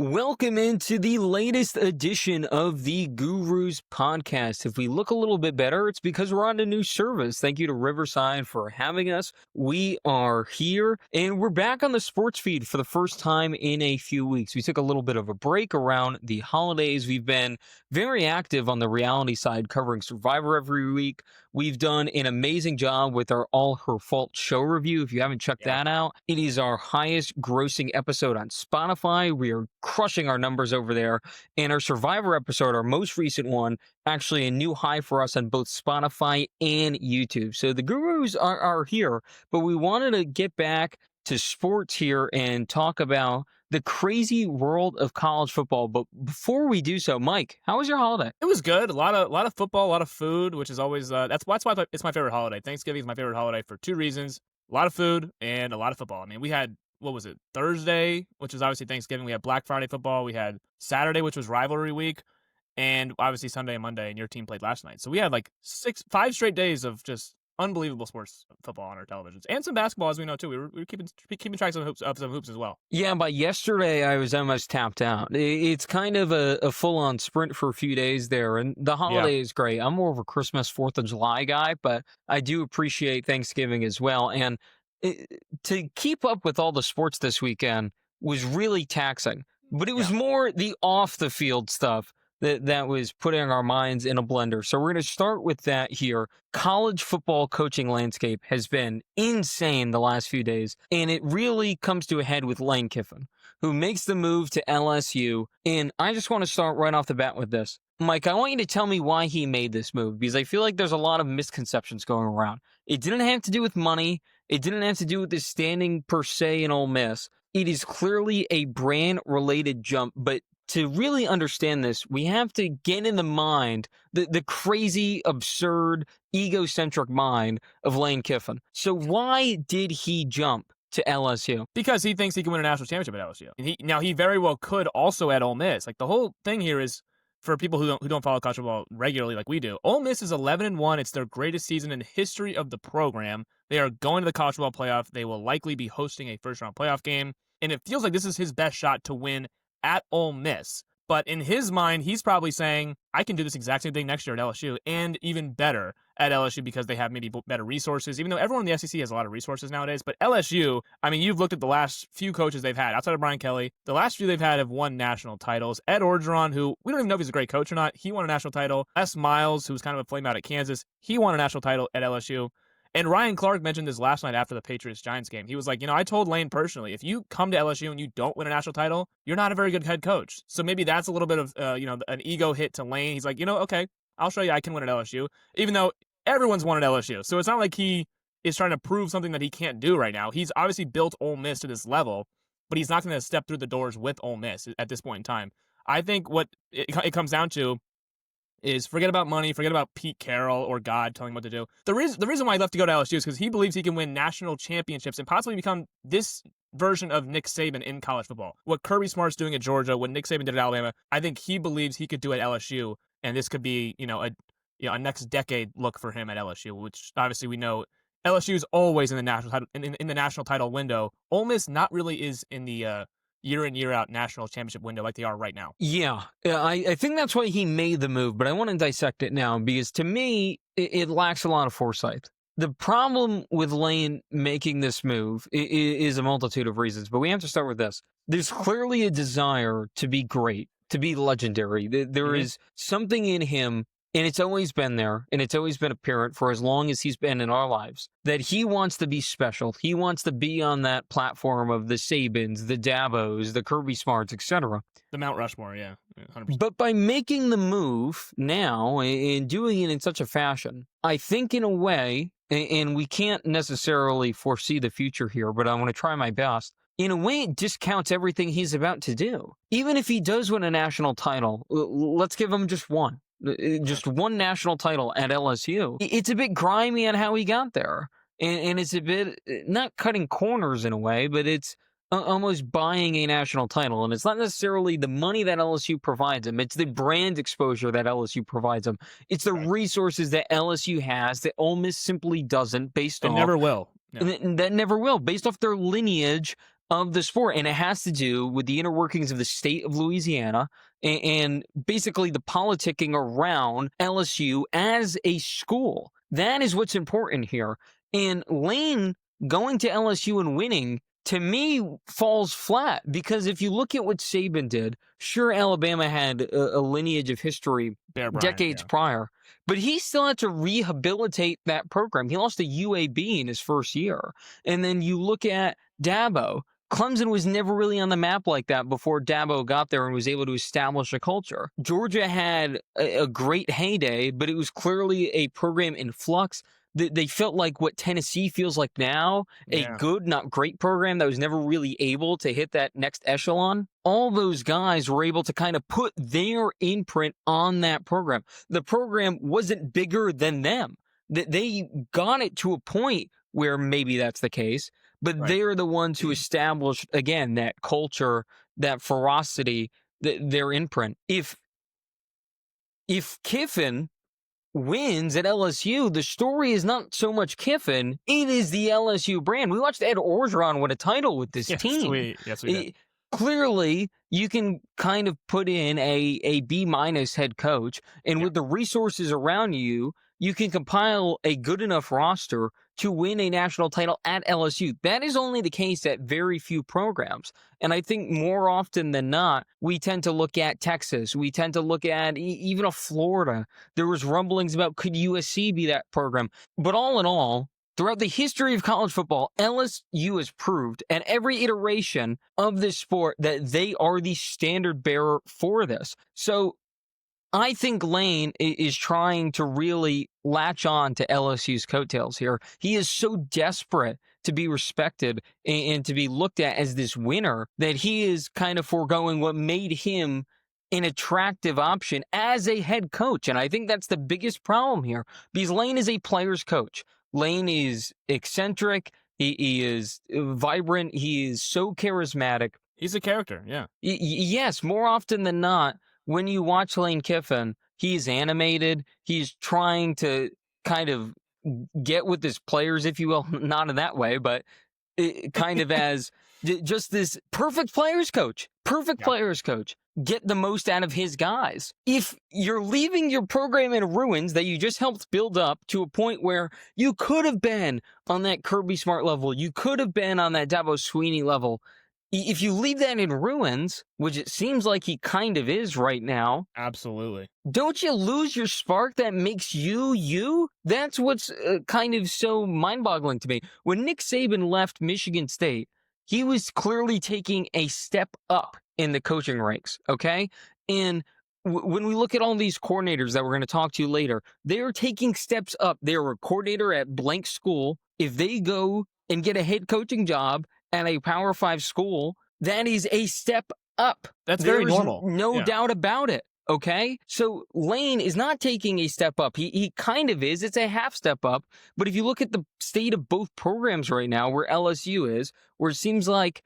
Welcome into the latest edition of the Gurus podcast. If we look a little bit better, it's because we're on a new service. Thank you to Riverside for having us. We are here and we're back on the sports feed for the first time in a few weeks. We took a little bit of a break around the holidays. We've been very active on the reality side, covering Survivor every week. We've done an amazing job with our All Her Fault show review. If you haven't checked that out, it is our highest grossing episode on Spotify. We are crushing our numbers over there. And our Survivor episode, our most recent one, actually a new high for us on both Spotify and YouTube. So the Gurus are here, but we wanted to get back to sports here and talk about the crazy world of college football. But before we do so, Mike, how was your holiday? It was good. A lot of football, a lot of food, which is always that's why it's my favorite holiday. Thanksgiving is my favorite holiday for two reasons: a lot of food and a lot of football. I mean, we had what was it, Thursday, which was obviously Thanksgiving. We had Black Friday football. We had Saturday, which was rivalry week, and obviously Sunday and Monday. And your team played last night, so we had like 5 straight days of just unbelievable sports football on our televisions, and some basketball, as we know too. We were keeping track of some hoops as well. Yeah, by yesterday I was almost tapped out. It's kind of a full-on sprint for a few days there, and the holiday is great. I'm more of a Christmas, 4th of July guy, but I do appreciate Thanksgiving as well. And to keep up with all the sports this weekend was really taxing, but it was more the off-the-field stuff that was putting our minds in a blender. So we're going to start with that here. College football coaching landscape has been insane the last few days, and it really comes to a head with Lane Kiffin, who makes the move to LSU. And I just want to start right off the bat with this. Mike, I want you to tell me why he made this move, because I feel like there's a lot of misconceptions going around. It didn't have to do with money. It didn't have to do with his standing per se in Ole Miss. It is clearly a brand-related jump, but to really understand this, we have to get in the mind, the crazy, absurd, egocentric mind of Lane Kiffin. So why did he jump to LSU? Because he thinks he can win a national championship at LSU. And he very well could also at Ole Miss. Like, the whole thing here is, for people who don't follow college football regularly like we do, Ole Miss is 11-1. It's their greatest season in the history of the program. They are going to the college football playoff. They will likely be hosting a first-round playoff game. And it feels like this is his best shot to win at Ole Miss. But in his mind, he's probably saying, I can do this exact same thing next year at LSU, and even better at LSU because they have maybe better resources, even though everyone in the SEC has a lot of resources nowadays. But LSU, I mean, you've looked at the last few coaches they've had, outside of Brian Kelly, the last few they've had have won national titles. Ed Orgeron, who we don't even know if he's a great coach or not, he won a national title. Les Miles, who's kind of a flame out at Kansas, he won a national title at LSU. And Ryan Clark mentioned this last night after the Patriots-Giants game. He was like, I told Lane personally, if you come to LSU and you don't win a national title, you're not a very good head coach. So maybe that's a little bit of, an ego hit to Lane. He's like, okay, I'll show you I can win at LSU, even though everyone's won at LSU. So it's not like he is trying to prove something that he can't do right now. He's obviously built Ole Miss to this level, but he's not going to step through the doors with Ole Miss at this point in time. I think what it comes down to is forget about money, forget about Pete Carroll or God telling him what to do. The reason why he left to go to LSU is because he believes he can win national championships and possibly become this version of Nick Saban in college football. What Kirby Smart's doing at Georgia, what Nick Saban did at Alabama, I think he believes he could do at LSU, and this could be, a next decade look for him at LSU, which obviously we know LSU is always in the national title in the national title window. Ole Miss not really is in the year in, year out national championship window like they are right now. Yeah, I think that's why he made the move, but I want to dissect it now because to me, it lacks a lot of foresight. The problem with Lane making this move is a multitude of reasons, but we have to start with this. There's clearly a desire to be great, to be legendary. There is something in him, and it's always been there, and it's always been apparent for as long as he's been in our lives, that he wants to be special. He wants to be on that platform of the Sabans, the Dabos, the Kirby Smarts, etc. The Mount Rushmore, yeah, 100%. But by making the move now and doing it in such a fashion, I think in a way, and we can't necessarily foresee the future here, but I want to try my best, in a way it discounts everything he's about to do. Even if he does win a national title, let's give him just one national title at LSU. It's a bit grimy on how he got there. And it's a bit, not cutting corners in a way, but it's almost buying a national title. And it's not necessarily the money that LSU provides him. It's the brand exposure that LSU provides him. It's the resources that LSU has that Ole Miss simply doesn't based on. It never will. No. That never will, based off their lineage of the sport, and it has to do with the inner workings of the state of Louisiana and basically the politicking around LSU as a school. That is what's important here. And Lane going to LSU and winning, to me, falls flat because if you look at what Saban did, sure, Alabama had a lineage of history Bear Bryant, decades yeah. prior, but he still had to rehabilitate that program. He lost to UAB in his first year. And then you look at Dabo. Clemson was never really on the map like that before Dabo got there and was able to establish a culture. Georgia had a great heyday, but it was clearly a program in flux. They felt like what Tennessee feels like now, a Yeah. good, not great program that was never really able to hit that next echelon. All those guys were able to kind of put their imprint on that program. The program wasn't bigger than them. They got it to a point where maybe that's the case, but Right. they're the ones who established, again, that culture, that ferocity, their imprint. If Kiffin wins at LSU, the story is not so much Kiffin, it is the LSU brand. We watched Ed Orgeron win a title with this team. Yes, we did. Clearly, you can kind of put in a B- head coach, and with the resources around you, you can compile a good enough roster to win a national title at LSU. That is only the case at very few programs. And I think more often than not, we tend to look at Texas. We tend to look at even a Florida. There was rumblings about could USC be that program. But all in all, throughout the history of college football, LSU has proved at every iteration of this sport that they are the standard bearer for this. So I think Lane is trying to really latch on to LSU's coattails here. He is so desperate to be respected and to be looked at as this winner that he is kind of foregoing what made him an attractive option as a head coach. And I think that's the biggest problem here because Lane is a player's coach. Lane is eccentric. He is vibrant. He is so charismatic. He's a character, yeah. Yes, more often than not, when you watch Lane Kiffin, he's animated. He's trying to kind of get with his players, if you will, not in that way, but kind of as just this perfect players coach. Players coach. Get the most out of his guys. If you're leaving your program in ruins that you just helped build up to a point where you could have been on that Kirby Smart level, you could have been on that Dabo Sweeney level, if you leave that in ruins, which it seems like he kind of is right now, absolutely, don't you lose your spark that makes you you? That's what's kind of so mind-boggling to me. When Nick Saban left Michigan State, he was clearly taking a step up in the coaching ranks, okay? And when we look at all these coordinators that we're going to talk to later, they're taking steps up. They're a coordinator at blank school. If they go and get a head coaching job at a Power 5 school, that is a step up. That's very normal. No doubt about it. Okay? So Lane is not taking a step up. He kind of is. It's a half step up. But if you look at the state of both programs right now, where LSU is, where it seems like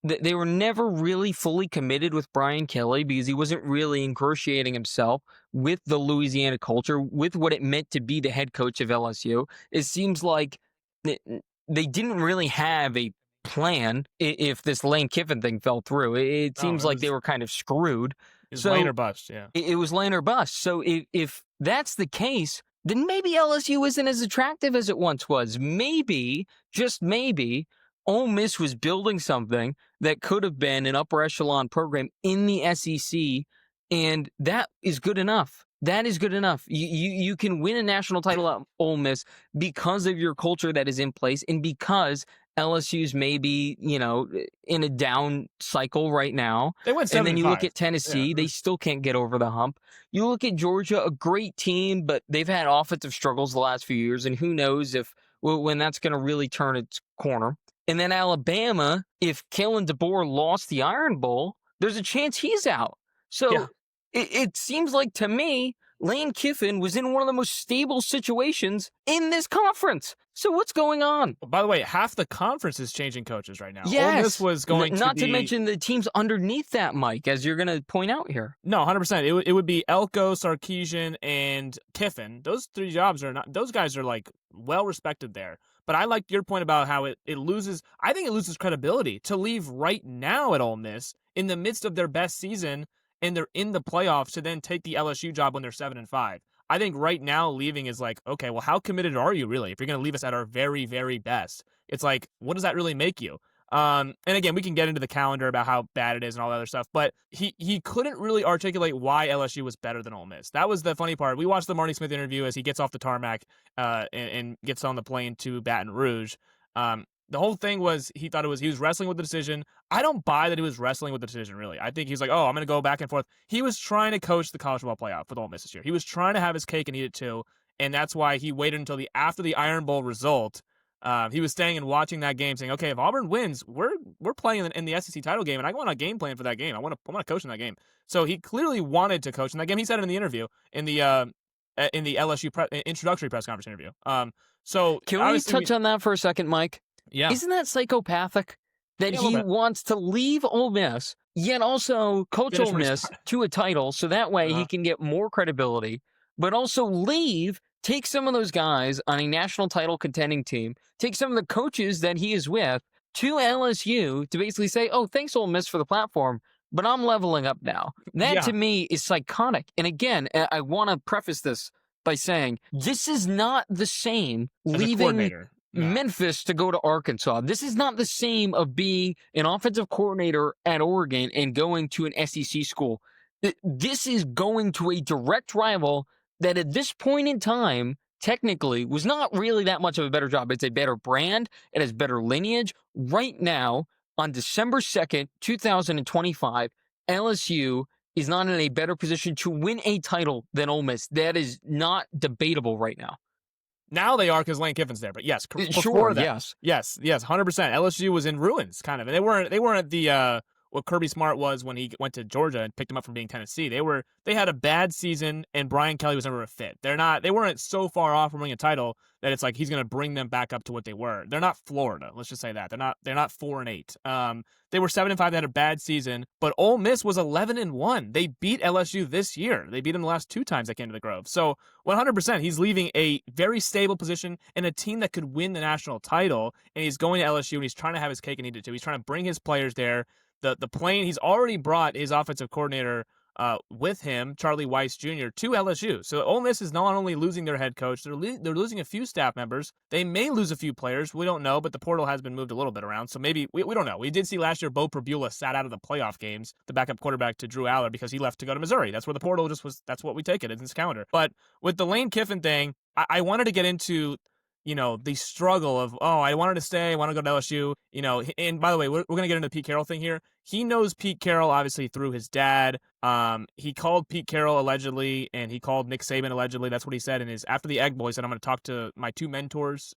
they were never really fully committed with Brian Kelly because he wasn't really ingratiating himself with the Louisiana culture, with what it meant to be the head coach of LSU. It seems like they didn't really have a plan if this Lane Kiffin thing fell through. It seems like they were kind of screwed. It was Lane or bust, yeah. It was Lane or bust. So if that's the case, then maybe LSU isn't as attractive as it once was. Maybe, just maybe, Ole Miss was building something that could have been an upper echelon program in the SEC, and that is good enough. That is good enough. You can win a national title at Ole Miss because of your culture that is in place and because LSU's maybe, in a down cycle right now. They went 7-5. And then you look at Tennessee, yeah. They still can't get over the hump. You look at Georgia, a great team, but they've had offensive struggles the last few years, and who knows when that's going to really turn its corner. And then Alabama, if Kalen DeBoer lost the Iron Bowl, there's a chance he's out. So it seems like to me, Lane Kiffin was in one of the most stable situations in this conference. So what's going on? By the way, half the conference is changing coaches right now. Yes. Ole Miss was going not to to mention the teams underneath that, Mike, as you're going to point out here. No, 100%. It would be Elko, Sarkisian, and Kiffin. Those three jobs are not. Those guys are like well respected there. But I like your point about how it loses. I think it loses credibility to leave right now at Ole Miss in the midst of their best season and they're in the playoffs to then take the LSU job when they're 7-5. I think right now leaving is like, okay, well, how committed are you really? If you're going to leave us at our very, very best, it's like, what does that really make you? And again, we can get into the calendar about how bad it is and all that other stuff, but he couldn't really articulate why LSU was better than Ole Miss. That was the funny part. We watched the Marty Smith interview as he gets off the tarmac and gets on the plane to Baton Rouge. The whole thing was he was wrestling with the decision. I don't buy that he was wrestling with the decision, really. I think he's like, oh, I'm going to go back and forth. He was trying to coach the college football playoff with Ole Miss this year. He was trying to have his cake and eat it too, and that's why he waited until after the Iron Bowl result. He was staying and watching that game, saying, "Okay, if Auburn wins, we're playing in the SEC title game, and I want a game plan for that game. I want to coach in that game." So he clearly wanted to coach in that game. He said it in the interview, in the LSU introductory press conference interview. So can we touch on that for a second, Mike? Yeah, isn't that psychopathic that he wants to leave Ole Miss, yet also coach Ole Miss to a title, so that way he can get more credibility, but also leave. Take some of those guys on a national title contending team, take some of the coaches that he is with to LSU to basically say, oh, thanks, Ole Miss, for the platform, but I'm leveling up now. That, to me, is psychotic. And again, I want to preface this by saying this is not the same leaving Memphis to go to Arkansas. This is not the same of being an offensive coordinator at Oregon and going to an SEC school. This is going to a direct rival that at this point in time, technically, was not really that much of a better job. It's a better brand. It has better lineage. Right now, on December 2nd, 2025, LSU is not in a better position to win a title than Ole Miss. That is not debatable right now. Now they are because Lane Kiffin's there, but yes, sure, that, yes, 100%. LSU was in ruins, kind of, and they weren't at the what Kirby Smart was when he went to Georgia and picked him up from being Tennessee. They had a bad season, and Brian Kelly was never a fit. They weren't so far off from winning a title that it's like he's going to bring them back up to what they were. They're not Florida. Let's just say that they're not 4-8. They were 7-5. They had a bad season, but Ole Miss was 11-1. They beat LSU this year. They beat them the last 2 times they came to the Grove. So 100%, he's leaving a very stable position and a team that could win the national title, and he's going to LSU and he's trying to have his cake and eat it too. He's trying to bring his players there. The plane, he's already brought his offensive coordinator with him, Charlie Weiss Jr., to LSU. So Ole Miss is not only losing their head coach, they're losing a few staff members. They may lose a few players. We don't know, but the portal has been moved a little bit around. So maybe, we don't know. We did see last year Bo Prabula sat out of the playoff games, the backup quarterback to Drew Aller, because he left to go to Missouri. That's where the portal that's what we take it in this calendar. But with the Lane Kiffin thing, I wanted to get into the struggle of, I wanted to stay, I want to go to LSU, and by the way, we're going to get into the Pete Carroll thing here. He knows Pete Carroll, obviously, through his dad. He called Pete Carroll allegedly, and he called Nick Saban allegedly. That's what he said after the Egg Bowl. He said, I'm going to talk to my 2 mentors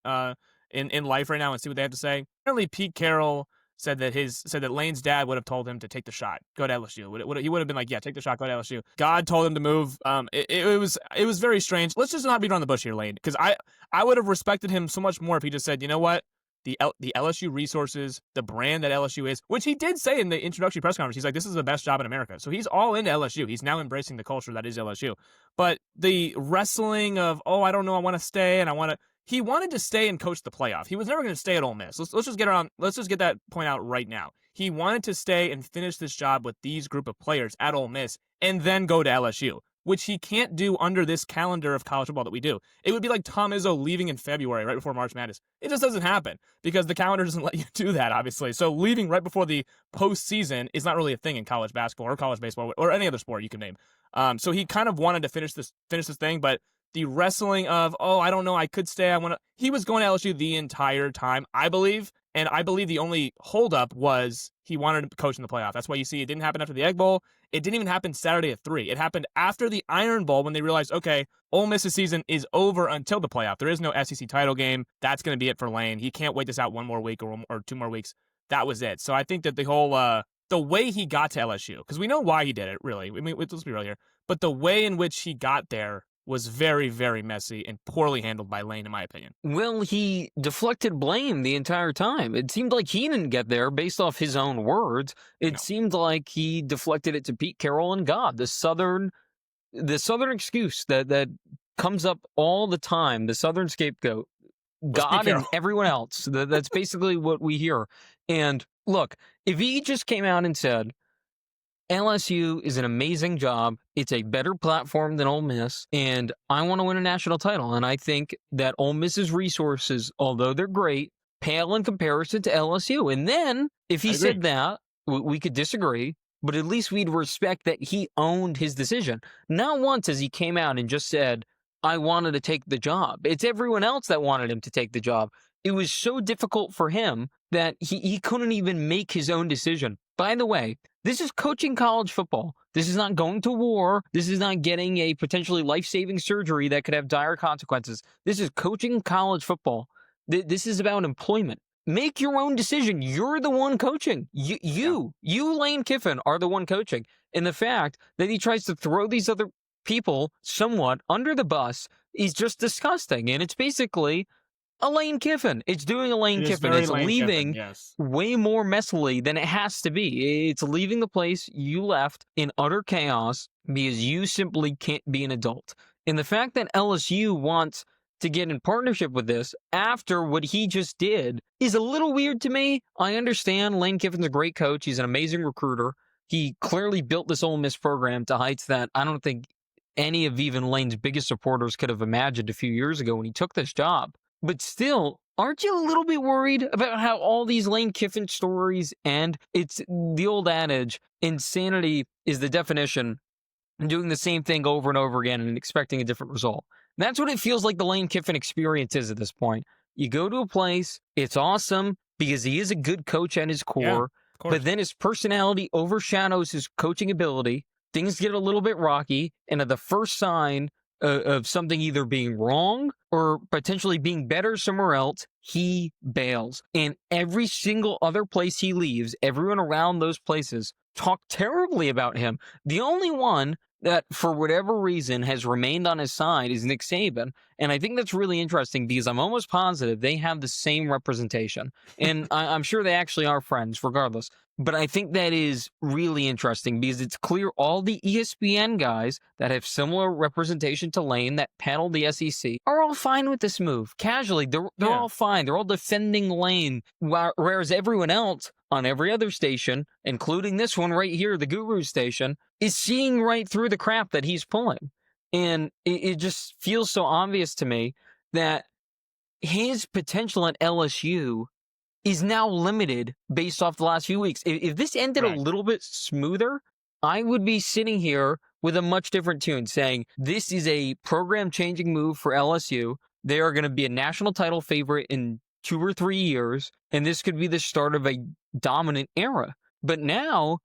in life right now and see what they have to say. Apparently, Pete Carroll said that Lane's dad would have told him to take the shot, go to LSU. He would have been like, yeah, take the shot, go to LSU. God told him to move. It was very strange. Let's just not beat around the bush here, Lane, because I would have respected him so much more if he just said, you know what, the LSU resources, the brand that LSU is, which he did say in the introductory press conference. He's like, this is the best job in America. So he's all into LSU. He's now embracing the culture that is LSU. But the wrestling of, I don't know, I want to stay and he wanted to stay and coach the playoff. He was never going to stay at Ole Miss. Let's just get that point out right now. He wanted to stay and finish this job with these group of players at Ole Miss and then go to LSU, which he can't do under this calendar of college football that we do. It would be like Tom Izzo leaving in February, right before March Madness. It just doesn't happen because the calendar doesn't let you do that, obviously. So leaving right before the postseason is not really a thing in college basketball or college baseball or any other sport you can name. So he kind of wanted to finish this thing, but the wrestling of, I don't know, I could stay, he was going to LSU the entire time, I believe, and I believe the only holdup was he wanted to coach in the playoff. That's why you see it didn't happen after the Egg Bowl. It didn't even happen Saturday at 3. It happened after the Iron Bowl when they realized, okay, Ole Miss's season is over until the playoff. There is no SEC title game. That's going to be it for Lane. He can't wait this out 1 more week or 2 more weeks. That was it. So I think that the whole the way he got to LSU, because we know why he did it, really. I mean, let's be real here. But the way in which he got there was very, very messy and poorly handled by Lane, in my opinion. Well, he deflected blame the entire time. It seemed like he didn't get there based off his own words. It seemed like he deflected it to Pete Carroll and God, the Southern excuse that comes up all the time, the Southern scapegoat. God and everyone else. That's basically what we hear. And look, if he just came out and said, LSU is an amazing job. It's a better platform than Ole Miss, and I want to win a national title. And I think that Ole Miss's resources, although they're great, pale in comparison to LSU. And then, if he said that, we could disagree, but at least we'd respect that he owned his decision. Not once as he came out and just said, I wanted to take the job. It's everyone else that wanted him to take the job. It was so difficult for him that he couldn't even make his own decision. By the way, this is coaching college football. This is not going to war. This is not getting a potentially life-saving surgery that could have dire consequences. This is coaching college football. This is about employment. Make your own decision. You're the one coaching. You, Lane Kiffin, are the one coaching. And the fact that he tries to throw these other people somewhat under the bus is just disgusting. And it's basically a Lane Kiffin. It's doing a Lane Kiffin. It's leaving way more messily than it has to be. It's leaving the place you left in utter chaos because you simply can't be an adult. And the fact that LSU wants to get in partnership with this after what he just did is a little weird to me. I understand Lane Kiffin's a great coach. He's an amazing recruiter. He clearly built this Ole Miss program to heights that I don't think any of even Lane's biggest supporters could have imagined a few years ago when he took this job. But still, aren't you a little bit worried about how all these Lane Kiffin stories end? It's the old adage, insanity is the definition of doing the same thing over and over again and expecting a different result. That's what it feels like the Lane Kiffin experience is at this point. You go to a place, it's awesome because he is a good coach at his core, but then his personality overshadows his coaching ability. Things get a little bit rocky, and at the first sign of something either being wrong or potentially being better somewhere else, he bails. And every single other place he leaves, everyone around those places talk terribly about him. The only one that, for whatever reason, has remained on his side is Nick Saban. And I think that's really interesting because I'm almost positive they have the same representation. And I'm sure they actually are friends, regardless. But I think that is really interesting because it's clear all the ESPN guys that have similar representation to Lane that paddle the SEC are all fine with this move. Casually, they're all fine. They're all defending Lane, whereas everyone else on every other station, including this one right here, the Guru station, is seeing right through the crap that he's pulling. And it just feels so obvious to me that his potential at LSU is now limited based off the last few weeks. If this ended a little bit smoother, I would be sitting here with a much different tune saying this is a program-changing move for LSU. They are going to be a national title favorite in 2 or 3 years, and this could be the start of a dominant era. But now,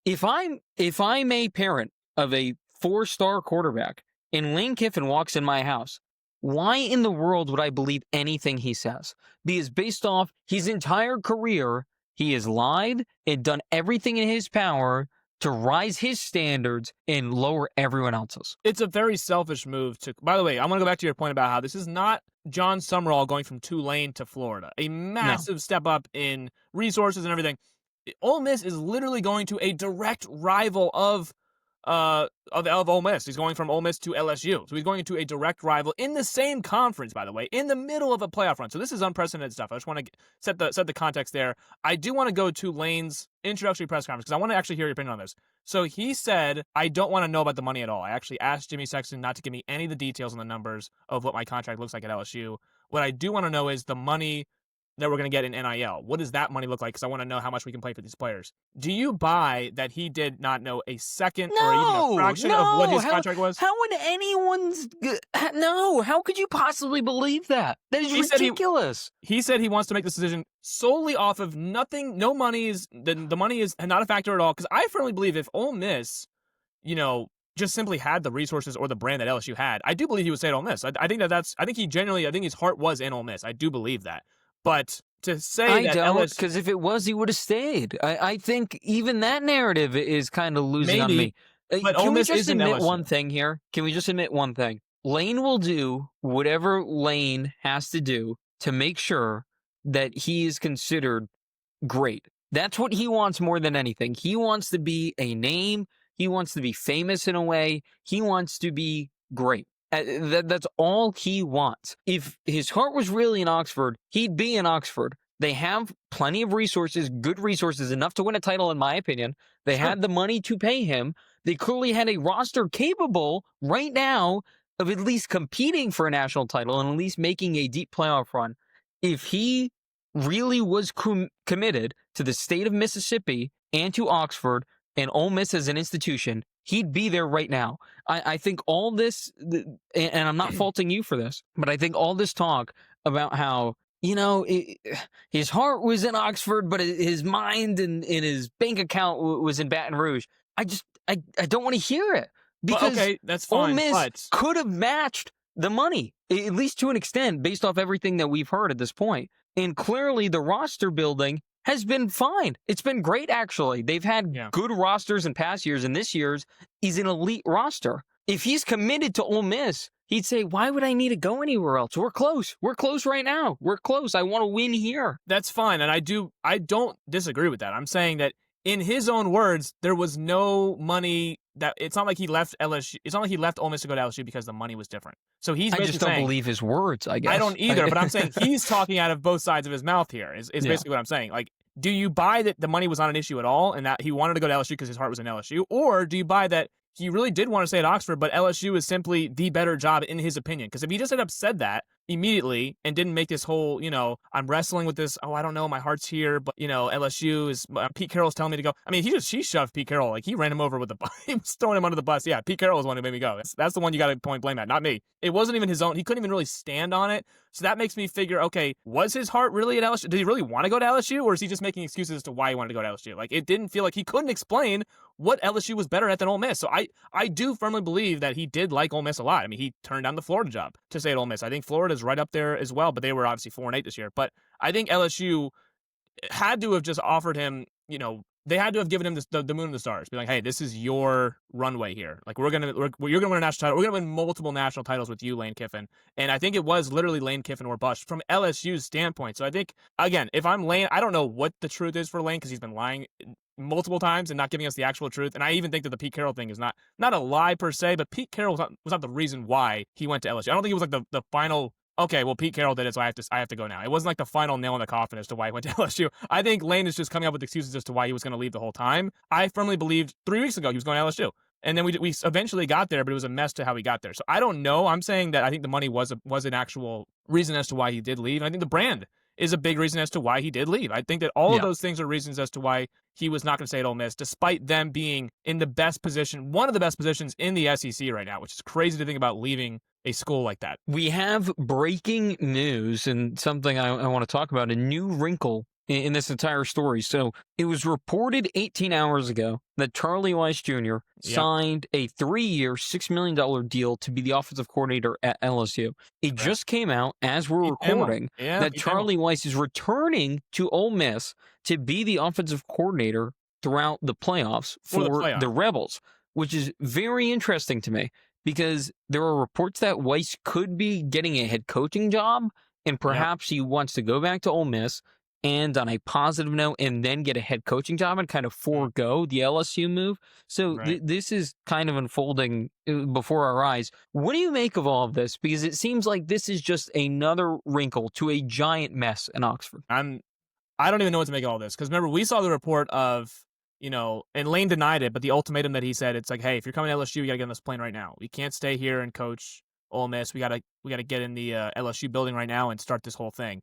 if I'm a parent of a 4-star quarterback and Lane Kiffin walks in my house, why in the world would I believe anything he says? Because based off his entire career, he has lied and done everything in his power to rise his standards and lower everyone else's. It's a very selfish move to... By the way, I want to go back to your point about how this is not John Summerall going from Tulane to Florida. A massive step up in resources and everything. Ole Miss is literally going to a direct rival of Ole Miss. He's going from Ole Miss to LSU. So he's going into a direct rival in the same conference, by the way, in the middle of a playoff run. So this is unprecedented stuff. I just want to set the context there. I do want to go to Lane's introductory press conference because I want to actually hear your opinion on this. So he said, I don't want to know about the money at all. I actually asked Jimmy Sexton not to give me any of the details on the numbers of what my contract looks like at LSU. What I do want to know is the money that we're going to get in NIL. What does that money look like? Because I want to know how much we can pay for these players. Do you buy that he did not know a second or even a fraction of what his contract was? How would anyone's... No, how could you possibly believe that? That is ridiculous. He said he wants to make this decision solely off of nothing, no money is... The money is not a factor at all. Because I firmly believe if Ole Miss, just simply had the resources or the brand that LSU had, I do believe he would stay at Ole Miss. I think his heart was in Ole Miss. I do believe that. But to say I that don't, LSU because if it was, he would have stayed. I think even that narrative is kind of losing on maybe, me. but Ole Can we Miss just isn't admit one LSU. thing here? Can we just admit one thing? Lane will do whatever Lane has to do to make sure that he is considered great. That's what he wants more than anything. He wants to be a name. He wants to be famous in a way. He wants to be great. That's all he wants. If his heart was really in Oxford, he'd be in Oxford. They have plenty of resources, good resources, enough to win a title, in my opinion. They Sure. had the money to pay him. They clearly had a roster capable right now of at least competing for a national title and at least making a deep playoff run. If he really was committed to the state of Mississippi and to Oxford and Ole Miss as an institution, he'd be there right now. I think all this, and I'm not faulting you for this, but I think all this talk about how, his heart was in Oxford, but his mind and his bank account was in Baton Rouge. I don't want to hear it But because okay, that's Ole fine. Miss But could have matched the money, at least to an extent, based off everything that we've heard at this point. And clearly, the roster building has been fine. It's been great, actually. They've had yeah. good rosters in past years, and this year's is an elite roster. If he's committed to Ole Miss, he'd say, why would I need to go anywhere else? We're close. We're close right now. We're close. I want to win here. That's fine, and I don't disagree with that. I'm saying that in his own words, there was no money that it's not like he left LSU. It's not like he left Ole Miss to go to LSU because the money was different. So he's I basically just don't saying, believe his words, I guess. I don't either, but I'm saying he's talking out of both sides of his mouth here. Is Yeah. basically what I'm saying. Like, do you buy that the money was not an issue at all and that he wanted to go to LSU because his heart was in LSU, or do you buy that he really did want to stay at Oxford, but LSU is simply the better job in his opinion? Because if he just had said that immediately and didn't make this whole, I'm wrestling with this, I don't know, my heart's here, but, LSU is, Pete Carroll's telling me to go. I mean, she shoved Pete Carroll. Like, he ran him over with the bus. He was throwing him under the bus. Yeah, Pete Carroll was the one who made me go. That's the one you got to point blame at, not me. It wasn't even his own. He couldn't even really stand on it. So that makes me figure, okay, was his heart really at LSU? Did he really want to go to LSU? Or is he just making excuses as to why he wanted to go to LSU? Like, it didn't feel like he couldn't explain what LSU was better at than Ole Miss. So I do firmly believe that he did like Ole Miss a lot. I mean, he turned down the Florida job to stay at Ole Miss. I think Florida's right up there as well, but they were obviously 4-8 this year. But I think LSU had to have just offered him, they had to have given him the moon and the stars. Be like, hey, this is your runway here. Like, you're gonna win a national title. We're gonna win multiple national titles with you, Lane Kiffin. And I think it was literally Lane Kiffin or bust from LSU's standpoint. So I think, again, if I'm Lane, I don't know what the truth is for Lane because he's been lying multiple times and not giving us the actual truth. And I even think that the Pete Carroll thing is not a lie per se, but Pete Carroll was not the reason why he went to LSU. I don't think it was like the final. Okay, well, Pete Carroll did it, so I have to go now. It wasn't like the final nail in the coffin as to why he went to LSU. I think Lane is just coming up with excuses as to why he was going to leave the whole time. I firmly believed 3 weeks ago he was going to LSU. And then we eventually got there, but it was a mess to how he got there. So I don't know. I'm saying that I think the money was an actual reason as to why he did leave. And I think the brand is a big reason as to why he did leave. I think that all of those things are reasons as to why he was not going to stay at Ole Miss, despite them being in the best position, one of the best positions in the SEC right now, which is crazy to think about leaving a school like that. We have breaking news and something I want to talk about, a new wrinkle in this entire story. So it was reported 18 hours ago that Charlie Weiss Jr. signed a 3-year, $6 million deal to be the offensive coordinator at LSU. It just came out as we're recording that Charlie Weiss is returning to Ole Miss to be the offensive coordinator throughout the playoffs for the Rebels, which is very interesting to me because there are reports that Weiss could be getting a head coaching job and perhaps he wants to go back to Ole Miss and on a positive note, and then get a head coaching job and kind of forego the LSU move. So this is kind of unfolding before our eyes. What do you make of all of this? Because it seems like this is just another wrinkle to a giant mess in Oxford. I don't even know what to make of all this. Because remember, we saw the report of, and Lane denied it, but the ultimatum that he said, it's like, hey, if you're coming to LSU, you got to get on this plane right now. We can't stay here and coach Ole Miss. We gotta get in the LSU building right now and start this whole thing.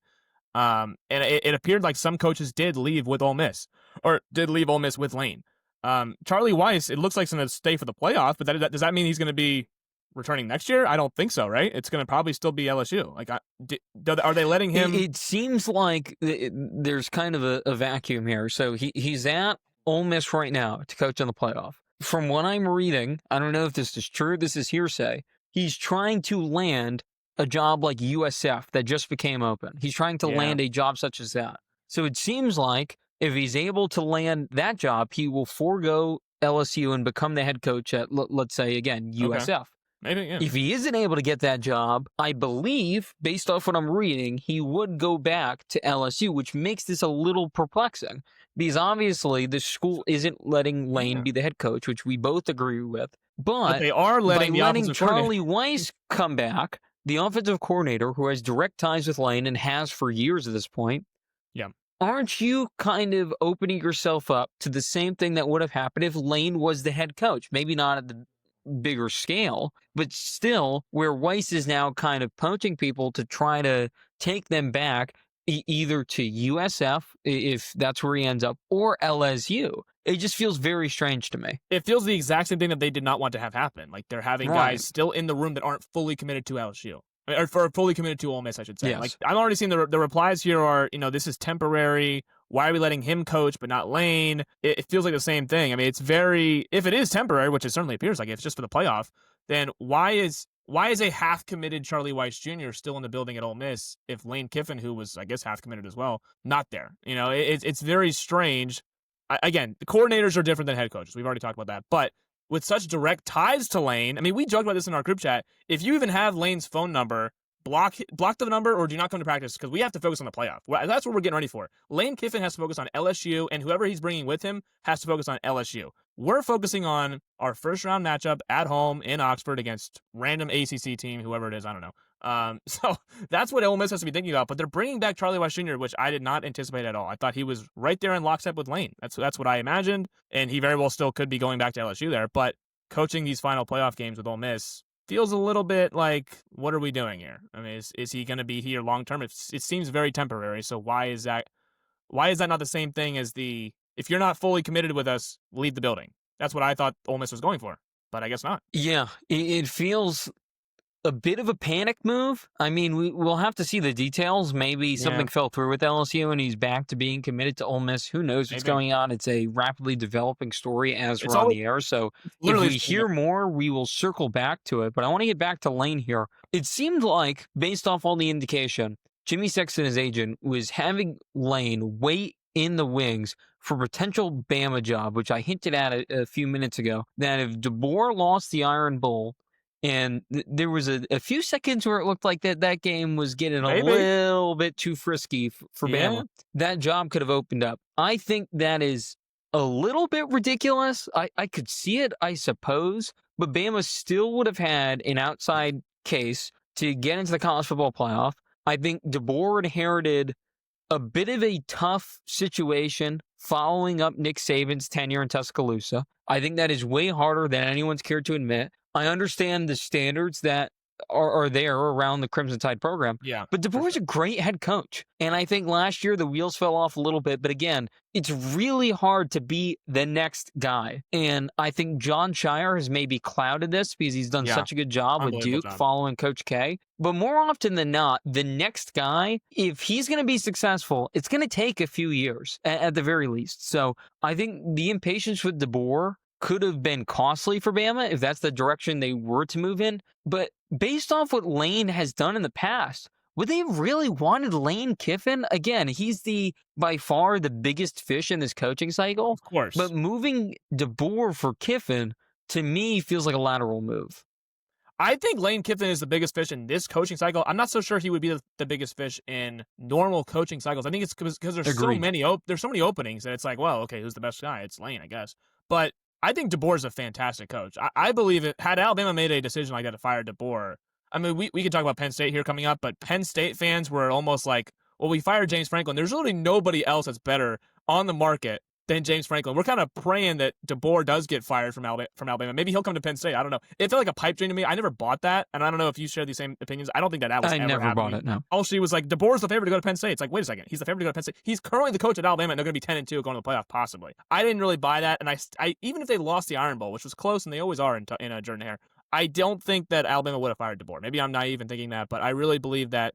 And it appeared like some coaches did leave with Ole Miss, or did leave Ole Miss with Lane. Charlie Weiss, it looks like he's going to stay for the playoff, but does that mean he's going to be returning next year? I don't think so, right? It's going to probably still be LSU. Like, are they letting him? It seems like there's kind of a vacuum here. So he's at Ole Miss right now to coach in the playoff. From what I'm reading, I don't know if this is true, this is hearsay, he's trying to land a job like USF that just became open. He's trying to Yeah. land a job such as that. So it seems like if he's able to land that job, he will forego LSU and become the head coach at, let's say, again, Okay. USF. Maybe. Yeah. If he isn't able to get that job, I believe, based off what I'm reading, he would go back to LSU, which makes this a little perplexing because obviously the school isn't letting Lane Yeah. be the head coach, which we both agree with. But But they are by letting the letting offensive coordinator. Charlie Weiss come back, the offensive coordinator who has direct ties with Lane and has for years at this point, Yeah. aren't you kind of opening yourself up to the same thing that would have happened if Lane was the head coach? Maybe not at the bigger scale, but still where Weiss is now kind of poaching people to try to take them back either to USF, if that's where he ends up, or LSU. It just feels very strange to me. It feels the exact same thing that they did not want to have happen. Like they're having Right. guys still in the room that aren't fully committed to LSU. Or for fully committed to Ole Miss, I should say. Yes. Like I'm already seeing the replies here are, this is temporary. Why are we letting him coach but not Lane? It feels like the same thing. I mean, it's very, if it is temporary, which it certainly appears like if it's just for the playoff, then why is a half committed Charlie Weiss Jr. still in the building at Ole Miss if Lane Kiffin, who was I guess half committed as well, not there? It's very strange. Again, the coordinators are different than head coaches. We've already talked about that, but with such direct ties to Lane, I mean, we joked about this in our group chat. If you even have Lane's phone number, block the number or do not come to practice because we have to focus on the playoff. That's what we're getting ready for. Lane Kiffin has to focus on LSU, and whoever he's bringing with him has to focus on LSU. We're focusing on our first round matchup at home in Oxford against random ACC team, whoever it is, I don't know. So that's what Ole Miss has to be thinking about. But they're bringing back Charlie Weiss Jr., which I did not anticipate at all. I thought he was right there in lockstep with Lane. That's what I imagined, and he very well still could be going back to LSU there. But coaching these final playoff games with Ole Miss feels a little bit like, what are we doing here? I mean, is he going to be here long term? It seems very temporary. So why is that not the same thing as if you're not fully committed with us, leave the building? That's what I thought Ole Miss was going for, but I guess not. Yeah, it feels a bit of a panic move. I mean, we'll have to see the details. Maybe something fell through with LSU and he's back to being committed to Ole Miss. Who knows what's going on? It's a rapidly developing story as we're on the air. So if we hear more, we will circle back to it. But I want to get back to Lane here. It seemed like, based off all the indication, Jimmy Sexton, his agent, was having Lane wait in the wings for potential Bama job, which I hinted at a few minutes ago, that if DeBoer lost the Iron Bowl, and there was a few seconds where it looked like that game was getting a little bit too frisky for Bama. That job could have opened up. I think that is a little bit ridiculous. I could see it, I suppose, but Bama still would have had an outside case to get into the college football playoff. I think DeBoer inherited a bit of a tough situation following up Nick Saban's tenure in Tuscaloosa. I think that is way harder than anyone's cared to admit. I understand the standards that are there around the Crimson Tide program. Yeah. But DeBoer's a great head coach. And I think last year the wheels fell off a little bit. But again, it's really hard to be the next guy. And I think John Shire has maybe clouded this because he's done such a good job with Duke following Coach K. But more often than not, the next guy, if he's going to be successful, it's going to take a few years at the very least. So I think the impatience with DeBoer could have been costly for Bama if that's the direction they were to move in. But based off what Lane has done in the past, would they have really wanted Lane Kiffin? Again, he's by far the biggest fish in this coaching cycle. Of course. But moving DeBoer for Kiffin, to me, feels like a lateral move. I think Lane Kiffin is the biggest fish in this coaching cycle. I'm not so sure he would be the biggest fish in normal coaching cycles. I think it's because there's so many openings that it's like, well, okay, who's the best guy? It's Lane, I guess. But I think DeBoer's a fantastic coach. I believe it. Had Alabama made a decision like that to fire DeBoer, I mean, we could talk about Penn State here coming up, but Penn State fans were almost like, well, we fired James Franklin. There's literally nobody else that's better on the market than James Franklin. We're kind of praying that DeBoer does get fired from Alabama. Maybe he'll come to Penn State. I don't know. It felt like a pipe dream to me. I never bought that, and I don't know if you share these same opinions. I don't think that was ever never happening. bought it, no. All she was like, DeBoer's the favorite to go to Penn State. It's like, wait a second. He's the favorite to go to Penn State. He's currently the coach at Alabama, and they're going to be 10-2 going to the playoff, possibly. I didn't really buy that, and I even if they lost the Iron Bowl, which was close, and they always are in Jordan Hare, I don't think that Alabama would have fired DeBoer. Maybe I'm naive in thinking that, but I really believe that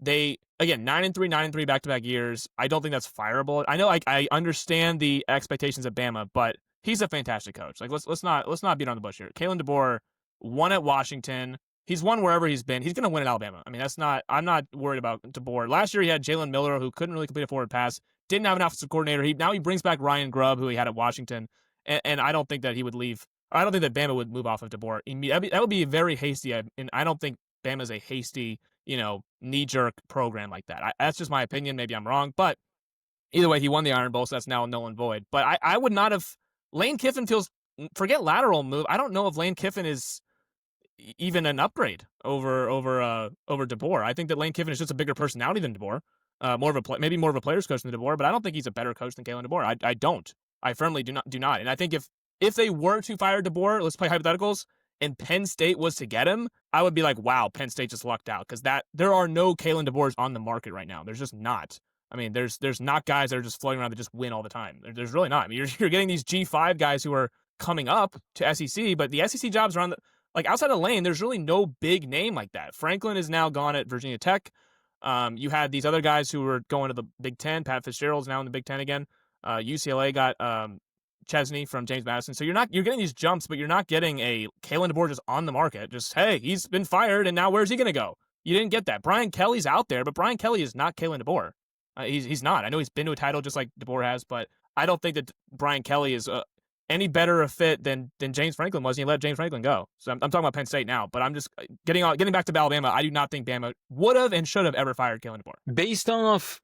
they, again, 9-3 back-to-back years. I don't think that's fireable. I know I understand the expectations of Bama, but he's a fantastic coach. Like let's not beat on the bush here. Kalen DeBoer won at Washington, He's won wherever he's been. He's going to win at Alabama. I mean, I'm not worried about DeBoer. Last year he had Jalen Miller, who couldn't really complete a forward pass, didn't have an offensive coordinator. Now he brings back Ryan Grubb, who he had at Washington, and I don't think that he would leave. I don't think that Bama would move off of DeBoer. That would be very hasty, and I don't think Bama's a hasty, knee-jerk program like that. That's just my opinion. Maybe I'm wrong, but either way, he won the Iron Bowl, so that's now null and void. But I would not have. Lane Kiffin feels. Forget lateral move. I don't know if Lane Kiffin is even an upgrade over DeBoer. I think that Lane Kiffin is just a bigger personality than DeBoer, maybe more of a player's coach than DeBoer. But I don't think he's a better coach than Kalen DeBoer. I don't. I firmly do not. And I think if they were to fire DeBoer, let's play hypotheticals, and Penn State was to get him, I would be like, wow, Penn State just lucked out, because there are no Kalen DeBoers on the market right now. There's just not. I mean, there's not guys that are just floating around that just win all the time. There's really not. I mean, you're getting these G5 guys who are coming up to SEC, but the SEC jobs are outside of Lane, there's really no big name like that. Franklin is now gone at Virginia Tech. You had these other guys who were going to the Big Ten. Pat Fitzgerald's now in the Big Ten again. UCLA got Chesney from James Madison. So you're getting these jumps, but you're not getting a Kalen DeBoer just on the market. Just, hey, he's been fired, and now where's he going to go? You didn't get that. Brian Kelly's out there, but Brian Kelly is not Kalen DeBoer. He's not. I know he's been to a title just like DeBoer has, but I don't think that Brian Kelly is any better a fit than James Franklin was, and he let James Franklin go. So I'm talking about Penn State now, but I'm just getting back to Alabama. I do not think Bama would have and should have ever fired Kalen DeBoer. Based off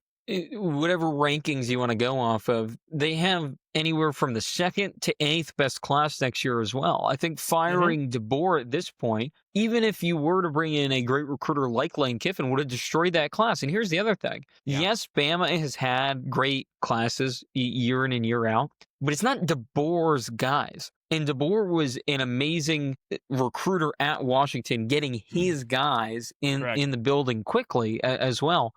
whatever rankings you want to go off of, they have anywhere from the 2nd to 8th best class next year as well. I think firing DeBoer at this point, even if you were to bring in a great recruiter like Lane Kiffin, would have destroyed that class. And here's the other thing. Yeah. Yes, Bama has had great classes year in and year out, but it's not DeBoer's guys. And DeBoer was an amazing recruiter at Washington, getting his guys in the building quickly as well.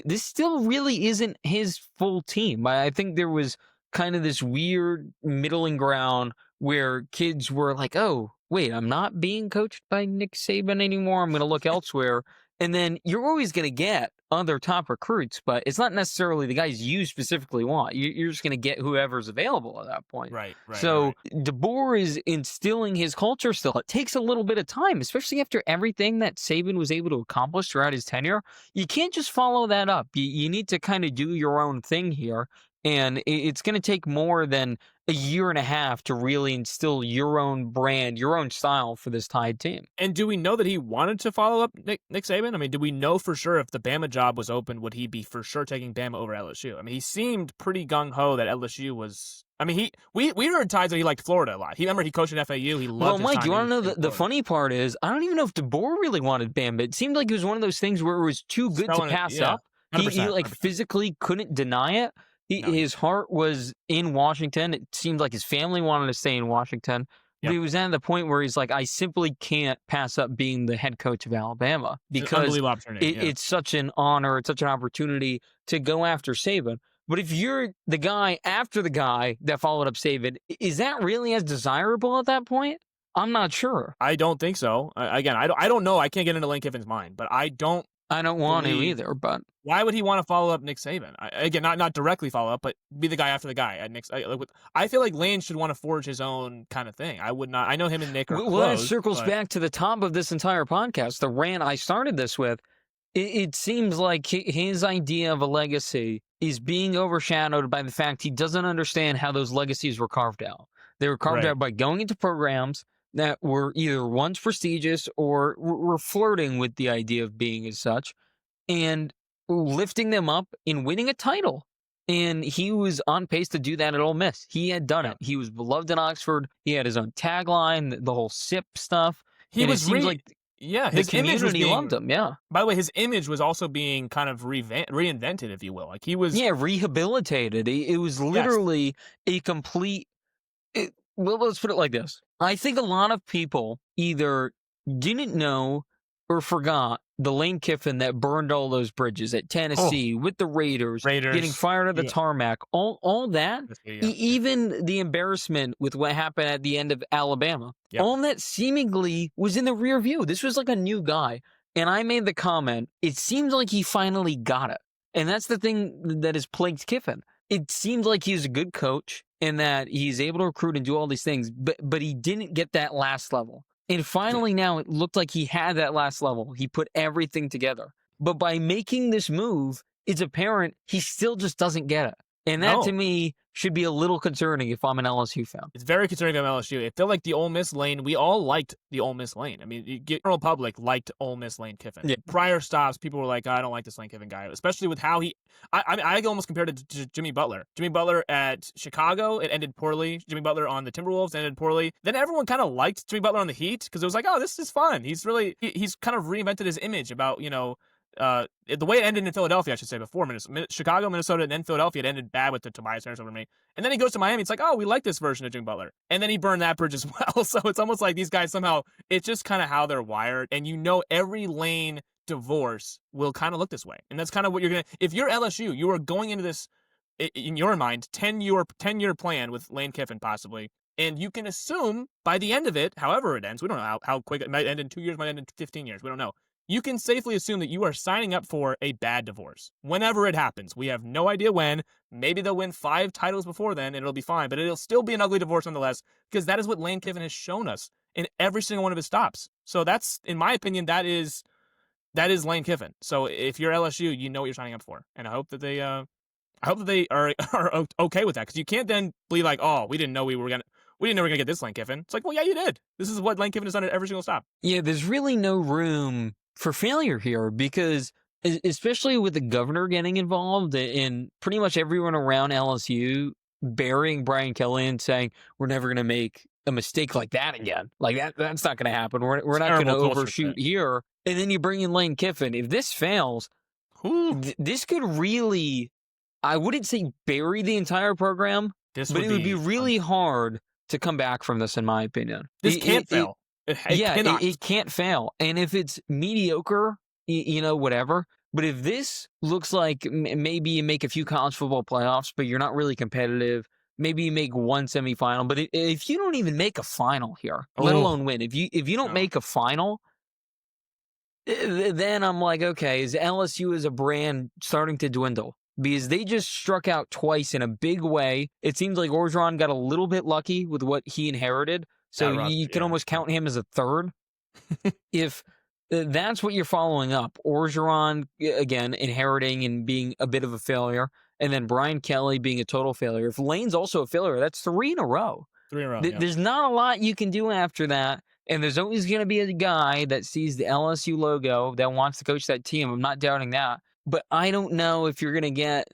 This still really isn't his full team. I think there was kind of this weird middling ground where kids were like, oh, wait, I'm not being coached by Nick Saban anymore. I'm going to look elsewhere. And then you're always going to get other top recruits, but it's not necessarily the guys you specifically want. You're just going to get whoever's available at that point. Right. So DeBoer is instilling his culture still. It takes a little bit of time, especially after everything that Saban was able to accomplish throughout his tenure. You can't just follow that up. You need to kind of do your own thing here. And it's going to take more than a year and a half to really instill your own brand, your own style for this Tide team. And do we know that he wanted to follow up Nick Saban? I mean, do we know for sure if the Bama job was open, would he be for sure taking Bama over LSU? I mean, he seemed pretty gung-ho that LSU was... I mean, we heard Tides that he liked Florida a lot. Remember he coached at FAU. He loved Mike, you want to know the funny part is, I don't even know if DeBoer really wanted Bama. It seemed like it was one of those things where it was too good to pass up. He 100%. Physically couldn't deny it. His heart was in Washington. It seemed like his family wanted to stay in Washington. But he was at the point where he's like, I simply can't pass up being the head coach of Alabama because it's such an honor. It's such an opportunity to go after Saban. But if you're the guy after the guy that followed up Saban, is that really as desirable at that point? I'm not sure. I don't think so. Again, I don't know. I can't get into Lane Kiffin's mind, but I don't want to either, but why would he want to follow up Nick Saban? Again, not directly follow up, but be the guy after the guy at Nick. I feel like Lane should want to forge his own kind of thing. I would not. I know him and Nick are close. Well, that circles back to the top of this entire podcast, the rant I started this with. It seems like his idea of a legacy is being overshadowed by the fact he doesn't understand how those legacies were carved out. They were carved out by going into programs that were either once prestigious or were flirting with the idea of being as such, and lifting them up in winning a title. And he was on pace to do that at Ole Miss. He had done it. He was beloved in Oxford. He had his own tagline, the whole SIP stuff. His image was being, loved him. Yeah. By the way, his image was also being kind of reinvented, if you will. Like he was rehabilitated. It was literally a complete. Well, let's put it like this. I think a lot of people either didn't know or forgot the Lane Kiffin that burned all those bridges at Tennessee with the Raiders, getting fired at the tarmac, all that, even the embarrassment with what happened at the end of Alabama, all that seemingly was in the rear view. This was like a new guy. And I made the comment, it seems like he finally got it. And that's the thing that has plagued Kiffin. It seems like he's a good coach and that he's able to recruit and do all these things, but he didn't get that last level. And finally now it looked like he had that last level. He put everything together. But by making this move, it's apparent he still just doesn't get it. And that to No. me should be a little concerning if I'm an LSU fan. It's very concerning about LSU. It felt like the Ole Miss lane. We all liked the Ole Miss lane. I mean, the general public liked Ole Miss Lane Kiffin. Yeah. Prior stops, people were like, I don't like this Lane Kiffin guy, especially with how he. I almost compared it to Jimmy Butler. Jimmy Butler at Chicago, it ended poorly. Jimmy Butler on the Timberwolves ended poorly. Then everyone kind of liked Jimmy Butler on the Heat because it was like, oh, this is fun. He's kind of reinvented his image about the way it ended in Philadelphia, I should say, before Chicago, Minnesota, and then Philadelphia, it ended bad with the Tobias Harris over me. And then he goes to Miami. It's like, oh, we like this version of Jimmy Butler. And then he burned that bridge as well. So it's almost like these guys somehow, it's just kind of how they're wired. And every lane divorce will kind of look this way. And that's kind of what if you're LSU, you are going into this, in your mind, 10-year plan with Lane Kiffin possibly. And you can assume by the end of it, however it ends, we don't know how quick it might end in 2 years, might end in 15 years. We don't know. You can safely assume that you are signing up for a bad divorce. Whenever it happens. We have no idea when. Maybe they'll win 5 titles before then and it'll be fine. But it'll still be an ugly divorce nonetheless, because that is what Lane Kiffin has shown us in every single one of his stops. So that's, in my opinion, that is Lane Kiffin. So if you're LSU, you know what you're signing up for. And I hope that they are okay with that. Because you can't then be like, oh, we didn't know we were going to get this Lane Kiffin. It's like, well, yeah, you did. This is what Lane Kiffin has done at every single stop. Yeah, there's really no room for failure here because especially with the governor getting involved and pretty much everyone around LSU burying Brian Kelly and saying, we're never going to make a mistake like that again. Like that's not going to happen. We're not going to overshoot here. And then you bring in Lane Kiffin. If this fails, this could really, I wouldn't say bury the entire program, but it would be really hard to come back from this, in my opinion. This can't fail. It can't fail. And if it's mediocre, whatever. But if this looks like maybe you make a few college football playoffs, but you're not really competitive, maybe you make one semifinal. But if you don't even make a final here, let alone win, if you don't make a final, then I'm like, okay, is LSU as a brand starting to dwindle? Because they just struck out twice in a big way. It seems like Orgeron got a little bit lucky with what he inherited. So you can almost count him as a third. If that's what you're following up, Orgeron, again, inheriting and being a bit of a failure, and then Brian Kelly being a total failure. If Lane's also a failure, that's 3 in a row. 3 in a row, There's not a lot you can do after that, and there's always going to be a guy that sees the LSU logo that wants to coach that team. I'm not doubting that. But I don't know if you're going to get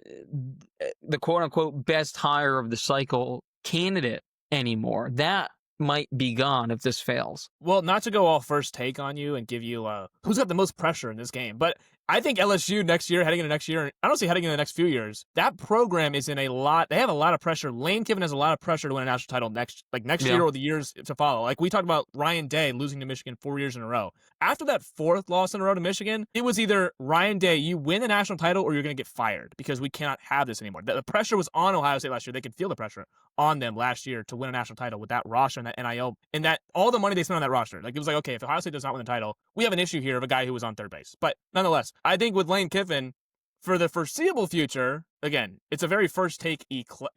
the quote-unquote best hire of the cycle candidate anymore. That might be gone if this fails. Well, not to go all first take on you and give you who's got the most pressure in this game, but I think LSU heading into next year, and I don't see heading into the next few years, that program is in they have a lot of pressure. Lane Kiffin has a lot of pressure to win a national title next year or the years to follow. Like we talked about Ryan Day losing to Michigan 4 years in a row. After that 4th loss in a row to Michigan, it was either Ryan Day, you win a national title or you're going to get fired because we cannot have this anymore. The pressure was on Ohio State last year. They could feel the pressure on them last year to win a national title with that roster and that NIL and that all the money they spent on that roster. Like it was like, okay, if Ohio State does not win the title, we have an issue here of a guy who was on third base. But nonetheless, I think with Lane Kiffin, for the foreseeable future, again, it's a very first take here.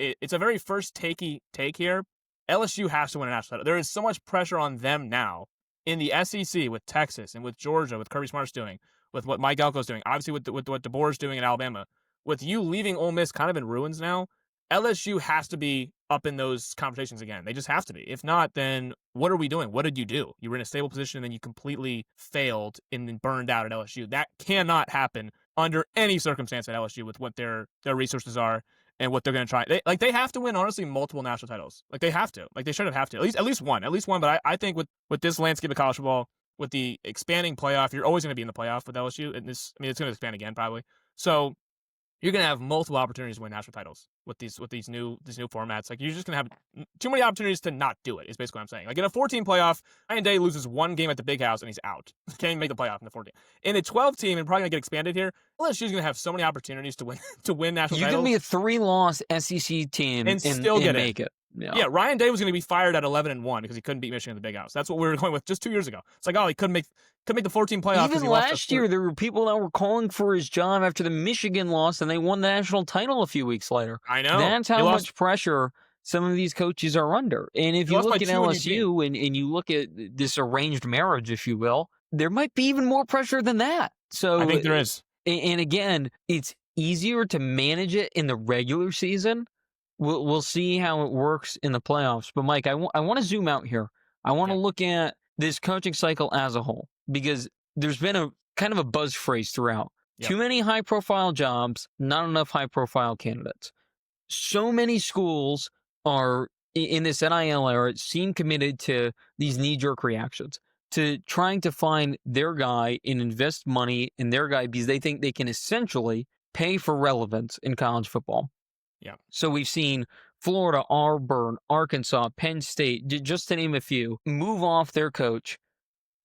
LSU has to win a national title. There is so much pressure on them now in the SEC with Texas and with Georgia, with Kirby Smart's doing, with what Mike Elko's doing, obviously with what DeBoer's doing in Alabama, with you leaving Ole Miss kind of in ruins now. LSU has to be up in those conversations again. They just have to be. If not, then what are we doing? What did you do? You were in a stable position and then you completely failed and then burned out at LSU. That cannot happen under any circumstance at LSU with what their resources are and what they're going to try. They have to win, honestly, multiple national titles. Like they have to. Like they should have to. At least one. But I think with this landscape of college football, with the expanding playoff, you're always going to be in the playoff with LSU. And it's going to expand again probably. So you're going to have multiple opportunities to win national titles with these new formats. Like you're just going to have too many opportunities to not do it. Is basically what I'm saying. Like in a 14 playoff, Ryan Day loses one game at the Big House and he's out. Can't even make the playoff in the 14. In a 12 team, and probably going to get expanded here, LSU is going to have so many opportunities to win national titles. You can be a 3-loss SEC team and still make it. Yeah, Ryan Day was going to be fired at 11-1 because he couldn't beat Michigan in the Big House. That's what we were going with just 2 years ago. It's like, oh, he couldn't make the 14 playoff. Even last year, there were people that were calling for his job after the Michigan loss, and they won the national title a few weeks later. I know. That's how much pressure some of these coaches are under. And if You you lost by look at 2 in your team. LSU and you look at this arranged marriage, if you will, there might be even more pressure than that. So I think there is. And again, it's easier to manage it in the regular season. We'll see how it works in the playoffs. But Mike, I want to zoom out here. I want to Okay. look at this coaching cycle as a whole, because there's been a kind of a buzz phrase throughout. Yep. Too many high profile jobs, not enough high profile candidates. So many schools are in this NIL era seem committed to these knee jerk reactions, to trying to find their guy and invest money in their guy because they think they can essentially pay for relevance in college football. Yeah. So we've seen Florida, Auburn, Arkansas, Penn State, just to name a few, move off their coach.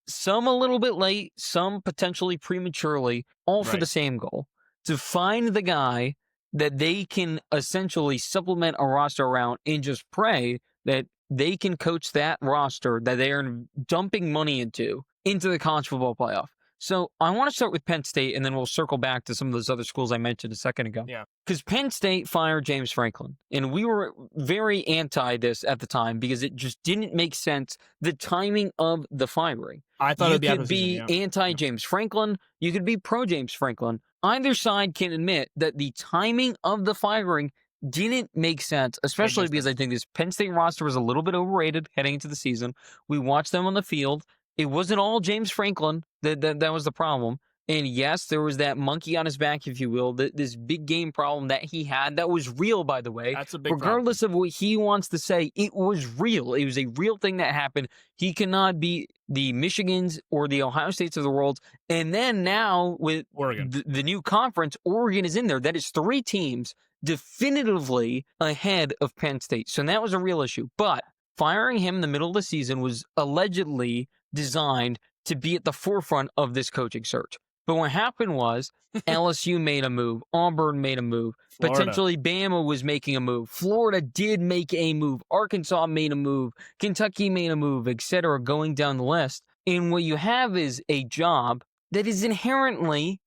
Some a little bit late, some potentially prematurely, all for Right. the same goal: to find the guy that they can essentially supplement a roster around and just pray that they can coach that roster that they are dumping money into the college football playoff. So I want to start with Penn State, and then we'll circle back to some of those other schools I mentioned a second ago. Yeah. Because Penn State fired James Franklin, and we were very anti this at the time because it just didn't make sense, the timing of the firing. I thought it You would be after could the season, be yeah. anti-James Franklin. You could be pro-James Franklin. Either side can admit that the timing of the firing didn't make sense, especially because I think this Penn State roster was a little bit overrated heading into the season. We watched them on the field. It wasn't all James Franklin that was the problem. And yes, there was that monkey on his back, if you will, this big game problem that he had that was real, by the way. That's a big Regardless of what he wants to say, it was real. It was a real thing that happened. He cannot be the Michigans or the Ohio States of the world. And then now with Oregon. the new conference, Oregon is in there. That is 3 teams definitively ahead of Penn State. So that was a real issue. But firing him in the middle of the season was allegedly designed to be at the forefront of this coaching search. But what happened was LSU made a move. Auburn made a move. Florida. Potentially Bama was making a move. Florida did make a move. Arkansas made a move. Kentucky made a move, etc., going down the list. And what you have is a job that is inherently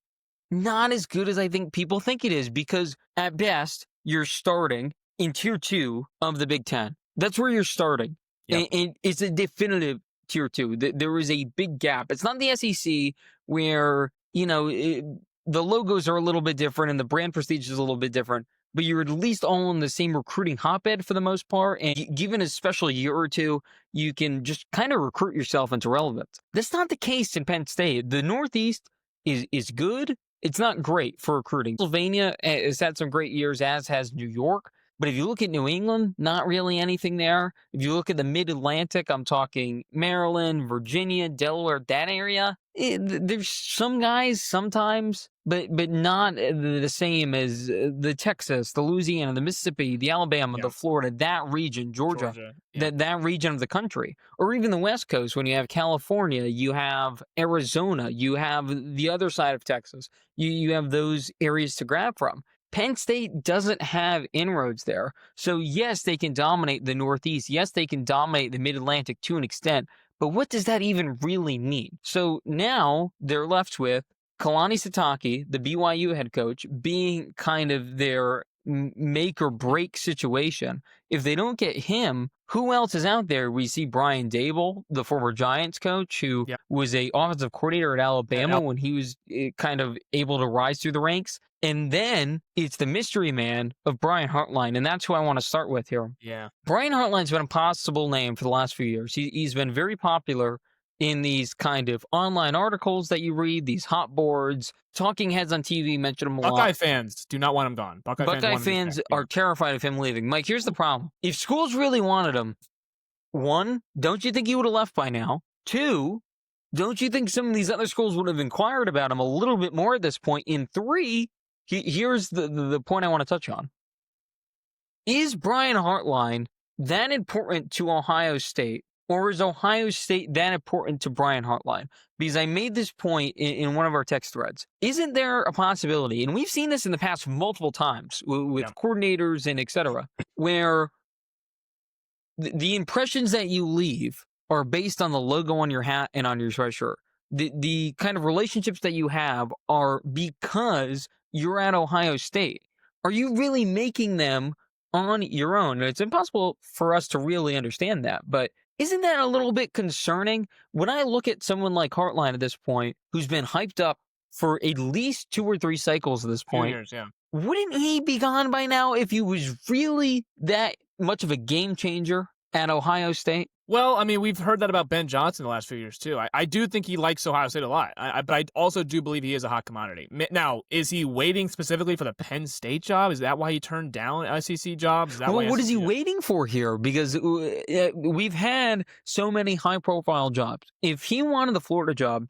not as good as I think people think it is, because at best, you're starting in Tier 2 of the Big Ten. That's where you're starting. Yep. And it's a definitive Tier 2. There is a big gap. It's not the SEC where, the logos are a little bit different and the brand prestige is a little bit different, but you're at least all in the same recruiting hotbed for the most part. And given a special year or two, you can just kind of recruit yourself into relevance. That's not the case in Penn State. The Northeast is good. It's not great for recruiting. Pennsylvania has had some great years, as has New York. But if you look at New England, not really anything there. If you look at the Mid-Atlantic, I'm talking Maryland, Virginia, Delaware, that area. There's some guys sometimes, but not the same as the Texas, the Louisiana, the Mississippi, the Alabama, the Florida, that region, Georgia. That region of the country. Or even the West Coast, when you have California, you have Arizona, you have the other side of Texas. You have those areas to grab from. Penn State doesn't have inroads there. So yes, they can dominate the Northeast. Yes, they can dominate the Mid-Atlantic to an extent. But what does that even really mean? So now they're left with Kalani Sitake, the BYU head coach, being kind of their make or break situation. If they don't get him, who else is out there? We see Brian Dable, the former Giants coach, who was a offensive coordinator at Alabama when he was kind of able to rise through the ranks. And then it's the mystery man of Brian Hartline, and that's who I want to start with here. Yeah. Brian Hartline's been a possible name for the last few years. He's been very popular in these kind of online articles that you read, these hot boards. Talking heads on TV mention him a lot. Buckeye fans do not want him gone. Buckeye fans are terrified of him leaving. Mike, here's the problem. If schools really wanted him, 1, don't you think he would have left by now? 2, don't you think some of these other schools would have inquired about him a little bit more at this point? And 3, here's the point I want to touch on. Is Brian Hartline that important to Ohio State, or is Ohio State that important to Brian Hartline? Because I made this point in one of our text threads. Isn't there a possibility, and we've seen this in the past multiple times with coordinators and et cetera, where the impressions that you leave are based on the logo on your hat and on your sweatshirt. The kind of relationships that you have are because you're at Ohio State. Are you really making them on your own. It's impossible for us to really understand that, but isn't that a little bit concerning? When I look at someone like Hartline at this point, who's been hyped up for at least 2 or 3 cycles at this Few point, years, yeah. wouldn't he be gone by now if he was really that much of a game changer at Ohio State? Well, I mean, we've heard that about Ben Johnson the last few years too. I do think he likes Ohio State a lot, but I also do believe he is a hot commodity. Now, is he waiting specifically for the Penn State job? Is that why he turned down SEC jobs? Is that Well, why what is he SEC waiting for here? Because we've had so many high-profile jobs. If he wanted the Florida job,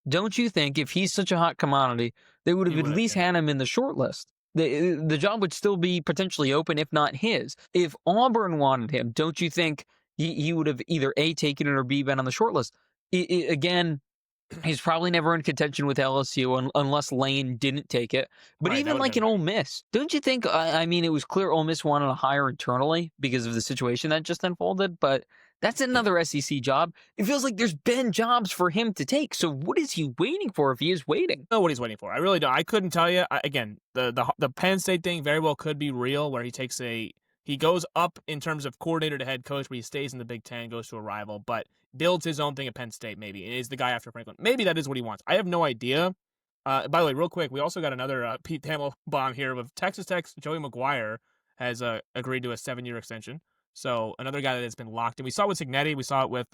don't you think if he's such a hot commodity, they would he have at would have? least Yeah. had him in the short list? The job would still be potentially open, if not his. If Auburn wanted him, don't you think he would have either A, taken it or B, been on the short list? Again, he's probably never in contention with LSU unless Lane didn't take it. But Right, that even would have like been in Ole nice. Miss, don't you think? I mean, it was clear Ole Miss wanted to hire internally because of the situation that just unfolded. But that's another SEC job. It feels like there's been jobs for him to take. So what is he waiting for if he is waiting? Know what he's waiting for. I really don't. I couldn't tell you. Again, the Penn State thing very well could be real, where he goes up in terms of coordinator to head coach, but he stays in the Big Ten, goes to a rival, but builds his own thing at Penn State. Maybe and is the guy after Franklin. Maybe that is what he wants. I have no idea. By the way, real quick, we also got another Pete Thamel bomb here with Texas Tech's Joey McGuire has agreed to a 7-year extension. So another guy that has been locked in. We saw it with Signetti. We saw it with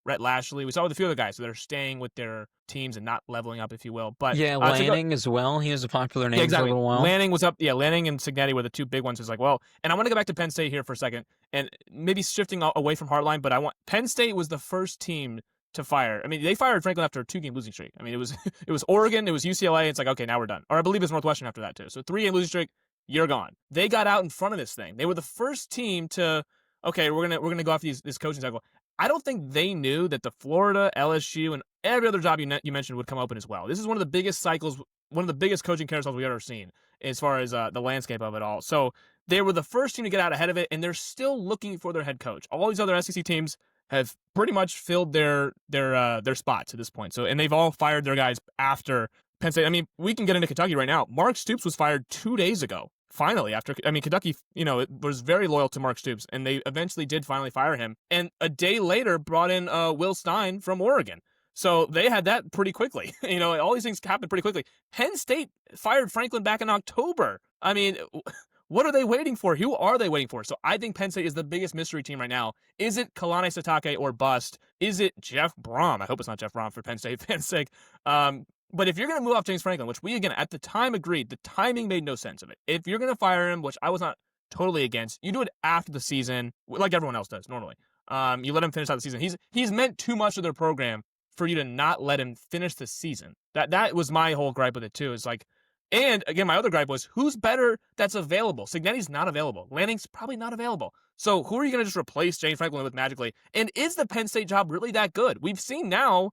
Rhett Lashley. We saw it with a few other guys, so they're staying with their teams and not leveling up, if you will. But Yeah, Lanning as well. He was a popular name yeah, for a exactly. little while. Lanning was up. Yeah, Lanning and Signetti were the two big ones. It's like, well, and I want to go back to Penn State here for a second, and maybe shifting away from Hardline, but Penn State was the first team to fire. I mean, they fired Franklin after a 2-game losing streak. I mean, it was it was Oregon, it was UCLA. It's like, okay, now we're done. Or I believe it's Northwestern after that too. So 3-game losing streak, you're gone. They got out in front of this thing. They were the first team to, okay, we're gonna go after this coaching cycle. I don't think they knew that the Florida, LSU, and every other job you mentioned would come open as well. This is one of the biggest cycles, one of the biggest coaching carousels we've ever seen as far as the landscape of it all. So they were the first team to get out ahead of it, and they're still looking for their head coach. All these other SEC teams have pretty much filled their spots at this point. So and they've all fired their guys after Penn State. I mean, we can get into Kentucky right now. Mark Stoops was fired 2 days ago. Finally, Kentucky, was very loyal to Mark Stoops, and they eventually did finally fire him. And a day later, brought in Will Stein from Oregon. So they had that pretty quickly. All these things happened pretty quickly. Penn State fired Franklin back in October. I mean, what are they waiting for? Who are they waiting for? So I think Penn State is the biggest mystery team right now. Is it Kalani Sitake or bust? Is it Jeff Brom? I hope it's not Jeff Brom for Penn State fans' sake. But if you're going to move off James Franklin, which we, again, at the time agreed, the timing made no sense of it. If you're going to fire him, which I was not totally against, you do it after the season, like everyone else does normally. You let him finish out the season. He's meant too much of their program for you to not let him finish the season. That was my whole gripe with it, too. It's like, and again, my other gripe was, who's better that's available? Signetti's not available. Lanning's probably not available. So who are you going to just replace James Franklin with magically? And is the Penn State job really that good? We've seen now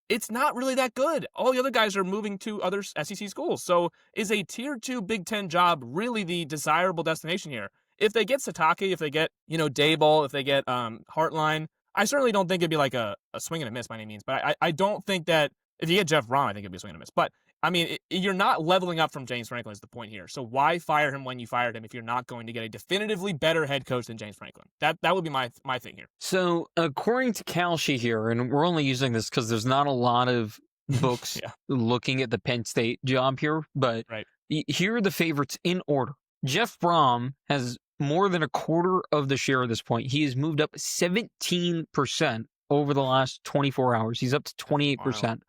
it's not really that good. All the other guys are moving to other SEC schools. So is a tier 2 Big Ten job really the desirable destination here? If they get Sitake, if they get, Dayball, if they get Hartline, I certainly don't think it'd be like a swing and a miss by any means. But I don't think that if you get Jeff Braun, I think it'd be a swing and a miss. But I mean, you're not leveling up from James Franklin is the point here. So why fire him when you fired him if you're not going to get a definitively better head coach than James Franklin? That would be my thing here. So according to Kalshi here, and we're only using this because there's not a lot of books Yeah. looking at the Penn State job here, but Right. Here are the favorites in order. Jeff Brom has more than a quarter of the share at this point. He has moved up 17% over the last 24 hours. He's up to 28%.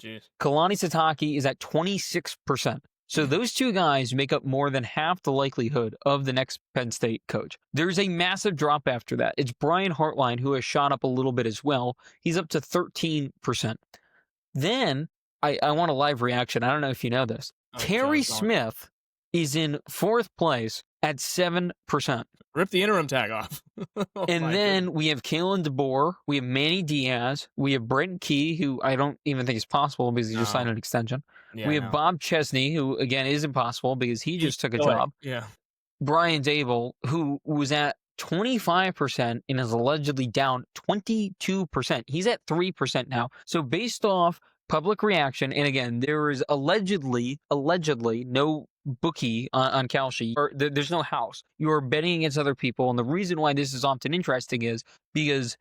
Jeez. Kalani Sitake is at 26%. So those two guys make up more than half the likelihood of the next Penn State coach. There's a massive drop after that. It's Brian Hartline, who has shot up a little bit as well. He's up to 13%. Then, I want a live reaction. I don't know if you know this. Terry Smith is in 4th place at 7%. Rip the interim tag off. And then we have Kalen DeBoer, we have Manny Diaz, we have Brent Key, who I don't even think is possible because he just signed an extension. Yeah, we have Bob Chesney, who again is impossible because he just took a job. Yeah. Brian Dable, who was at 25% and is allegedly down 22%. He's at 3% now. So based off public reaction, and again, there is allegedly no bookie on Kalshi, or there's no house. You're betting against other people, and the reason why this is often interesting is because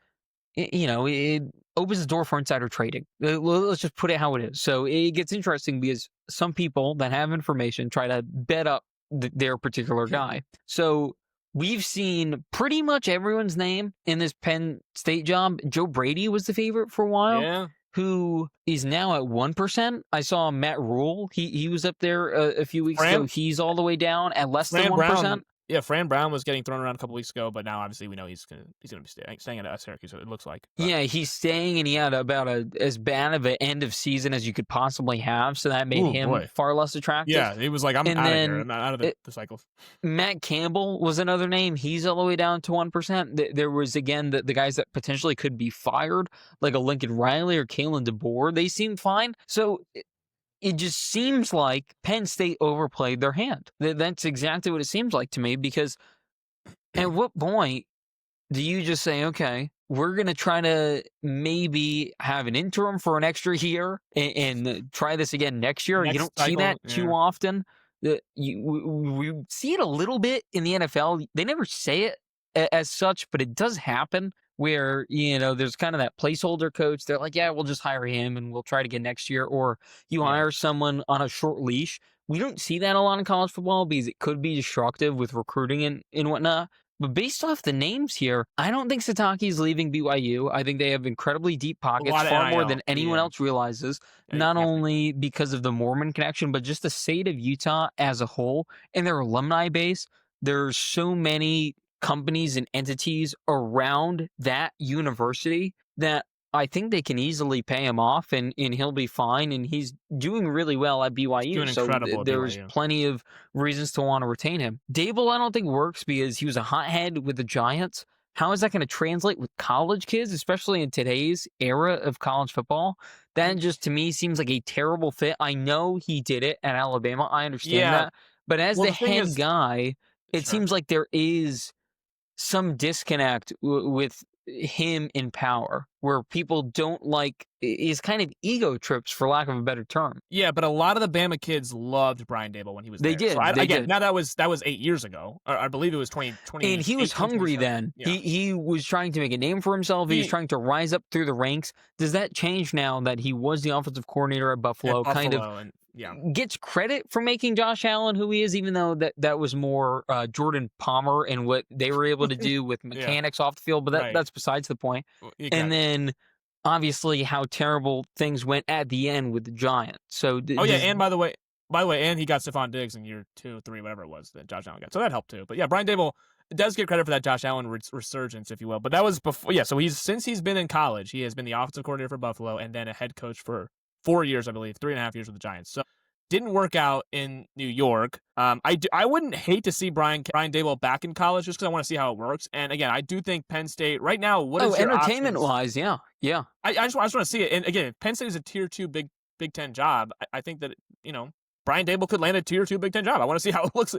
it opens the door for insider trading. Let's just put it how it is. So it gets interesting because some people that have information try to bet up their particular guy. So we've seen pretty much everyone's name in this Penn State job. Joe Brady was the favorite for a while. Yeah. Who is now at 1%. I saw Matt Rule. He was up there a few weeks ago. He's all the way down at less than 1%. Yeah, Fran Brown was getting thrown around a couple weeks ago, but now obviously we know he's gonna be staying at Syracuse. It looks like. But. Yeah, he's staying, and he had about as bad of an end of season as you could possibly have. So that made him far less attractive. Yeah, he was like, I'm out of here. I'm out of the cycle. Matt Campbell was another name. He's all the way down to 1%. There was again the guys that potentially could be fired, like a Lincoln Riley or Kalen DeBoer. They seemed fine. So. It just seems like Penn State overplayed their hand. That's exactly what it seems like to me, because at what point do you just say, okay, we're going to try to maybe have an interim for an extra year and try this again next year? You don't see that too often. We see it a little bit in the NFL. They never say it as such, but it does happen where, there's kind of that placeholder coach. They're like, yeah, we'll just hire him and we'll try it again next year. Or you hire someone on a short leash. We don't see that a lot in college football because it could be destructive with recruiting and whatnot. But based off the names here, I don't think Satake's leaving BYU. I think they have incredibly deep pockets, far more than anyone else realizes, not only because of the Mormon connection, but just the state of Utah as a whole and their alumni base. There's so many companies and entities around that university that I think they can easily pay him off and he'll be fine. And he's doing really well at BYU. So there's plenty of reasons to want to retain him. Dable, I don't think works because he was a hothead with the Giants. How is that going to translate with college kids, especially in today's era of college football? That just, to me, seems like a terrible fit. I know he did it at Alabama. I understand that. But as the head guy, it seems like there is some disconnect with him in power, where people don't like his kind of ego trips, for lack of a better term. Yeah, but a lot of the Bama kids loved Brian Dable when he was there. They did. They did. Now that was 8 years ago. I believe it was 2020. And he was hungry then. Yeah. He was trying to make a name for himself. He was trying to rise up through the ranks. Does that change now that he was the offensive coordinator at Buffalo? Gets credit for making Josh Allen who he is, even though that was more Jordan Palmer and what they were able to do with mechanics off the field. But that's besides the point. And then obviously how terrible things went at the end with the Giants. So and by the way, and he got Stephon Diggs in year 2, 3, whatever it was that Josh Allen got. So that helped too. But yeah, Brian Dable does get credit for that Josh Allen resurgence, if you will. But that was before. Yeah, so since he's been in college, he has been the offensive coordinator for Buffalo and then a head coach for 4 years, I believe, 3.5 years with the Giants. So didn't work out in New York. I wouldn't hate to see Brian Dable back in college just because I want to see how it works. And again, I do think Penn State right now. What is your entertainment wise? Yeah. I just want to see it. And again, if Penn State is a tier 2 Big Ten job, I think that Brian Dable could land a tier 2 Big Ten job. I want to see how it looks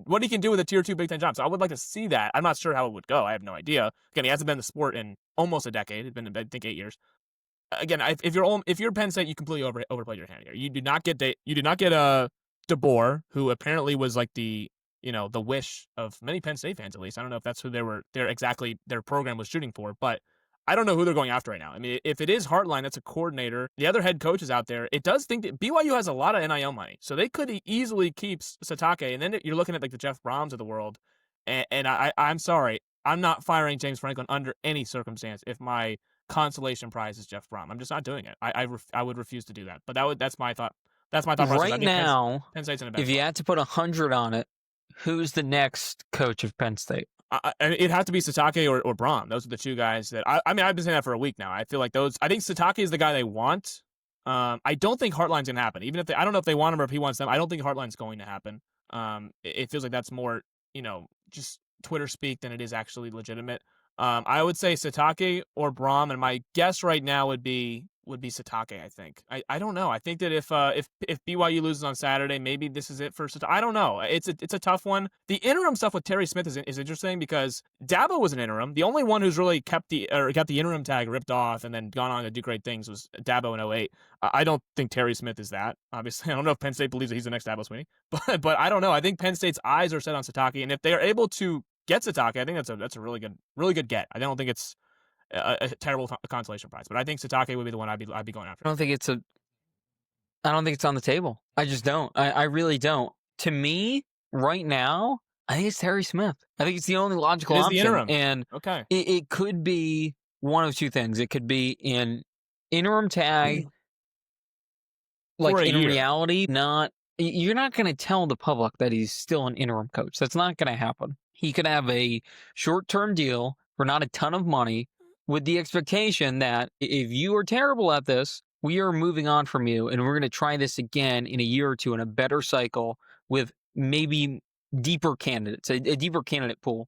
what he can do with a tier 2 Big Ten job. So I would like to see that. I'm not sure how it would go. I have no idea. Again, he hasn't been in the sport in almost a decade. It's been, I think, 8 years. Again, if you're Penn State, you completely overplayed your hand here. You did not get DeBoer, who apparently was like the wish of many Penn State fans, at least. I don't know if that's who their program was shooting for, but I don't know who they're going after right now. I mean, if it is Hartline, that's a coordinator. The other head coaches out there, it does think that BYU has a lot of NIL money, so they could easily keep Satake, and then you're looking at like the Jeff Brohms of the world. And I'm sorry, I'm not firing James Franklin under any circumstance if my consolation prize is Jeff Brohm. I'm just not doing it. I would refuse to do that. But that's my thought. That's my thought process. Right now, Penn State's in a bad if you had to put 100 on it, who's the next coach of Penn State? It'd have to be Satake or Brohm. Those are the two guys that I've been saying that for a week now. I feel like I think Satake is the guy they want. I don't think Hartline's gonna happen. Even if I don't know if they want him or if he wants them. I don't think Hartline's going to happen. It feels like that's more just Twitter speak than it is actually legitimate. I would say Satake or Brohm, and my guess right now would be would be Satake. I think. I don't know. I think that if BYU loses on Saturday, maybe this is it for Satake. I don't know. It's a tough one. The interim stuff with Terry Smith is interesting because Dabo was an interim. The only one who's really got the interim tag ripped off and then gone on to do great things was Dabo in 08. I don't think Terry Smith is that. Obviously, I don't know if Penn State believes that he's the next Dabo Swinney, but I don't know. I think Penn State's eyes are set on Satake, and if they are able to get Satake, I think that's a really good get. I don't think it's a terrible consolation prize, but I think Satake would be the one I'd be going after. I don't think it's on the table. I just don't. I really don't. To me, right now, I think it's Terry Smith. I think it's the only logical option. The interim. And okay, it could be one of two things. It could be an interim tag, like in reality, you're not going to tell the public that he's still an interim coach. That's not going to happen. He could have a short-term deal for not a ton of money with the expectation that if you are terrible at this, we are moving on from you and we're going to try this again in a year or two in a better cycle with maybe deeper candidates, a deeper candidate pool.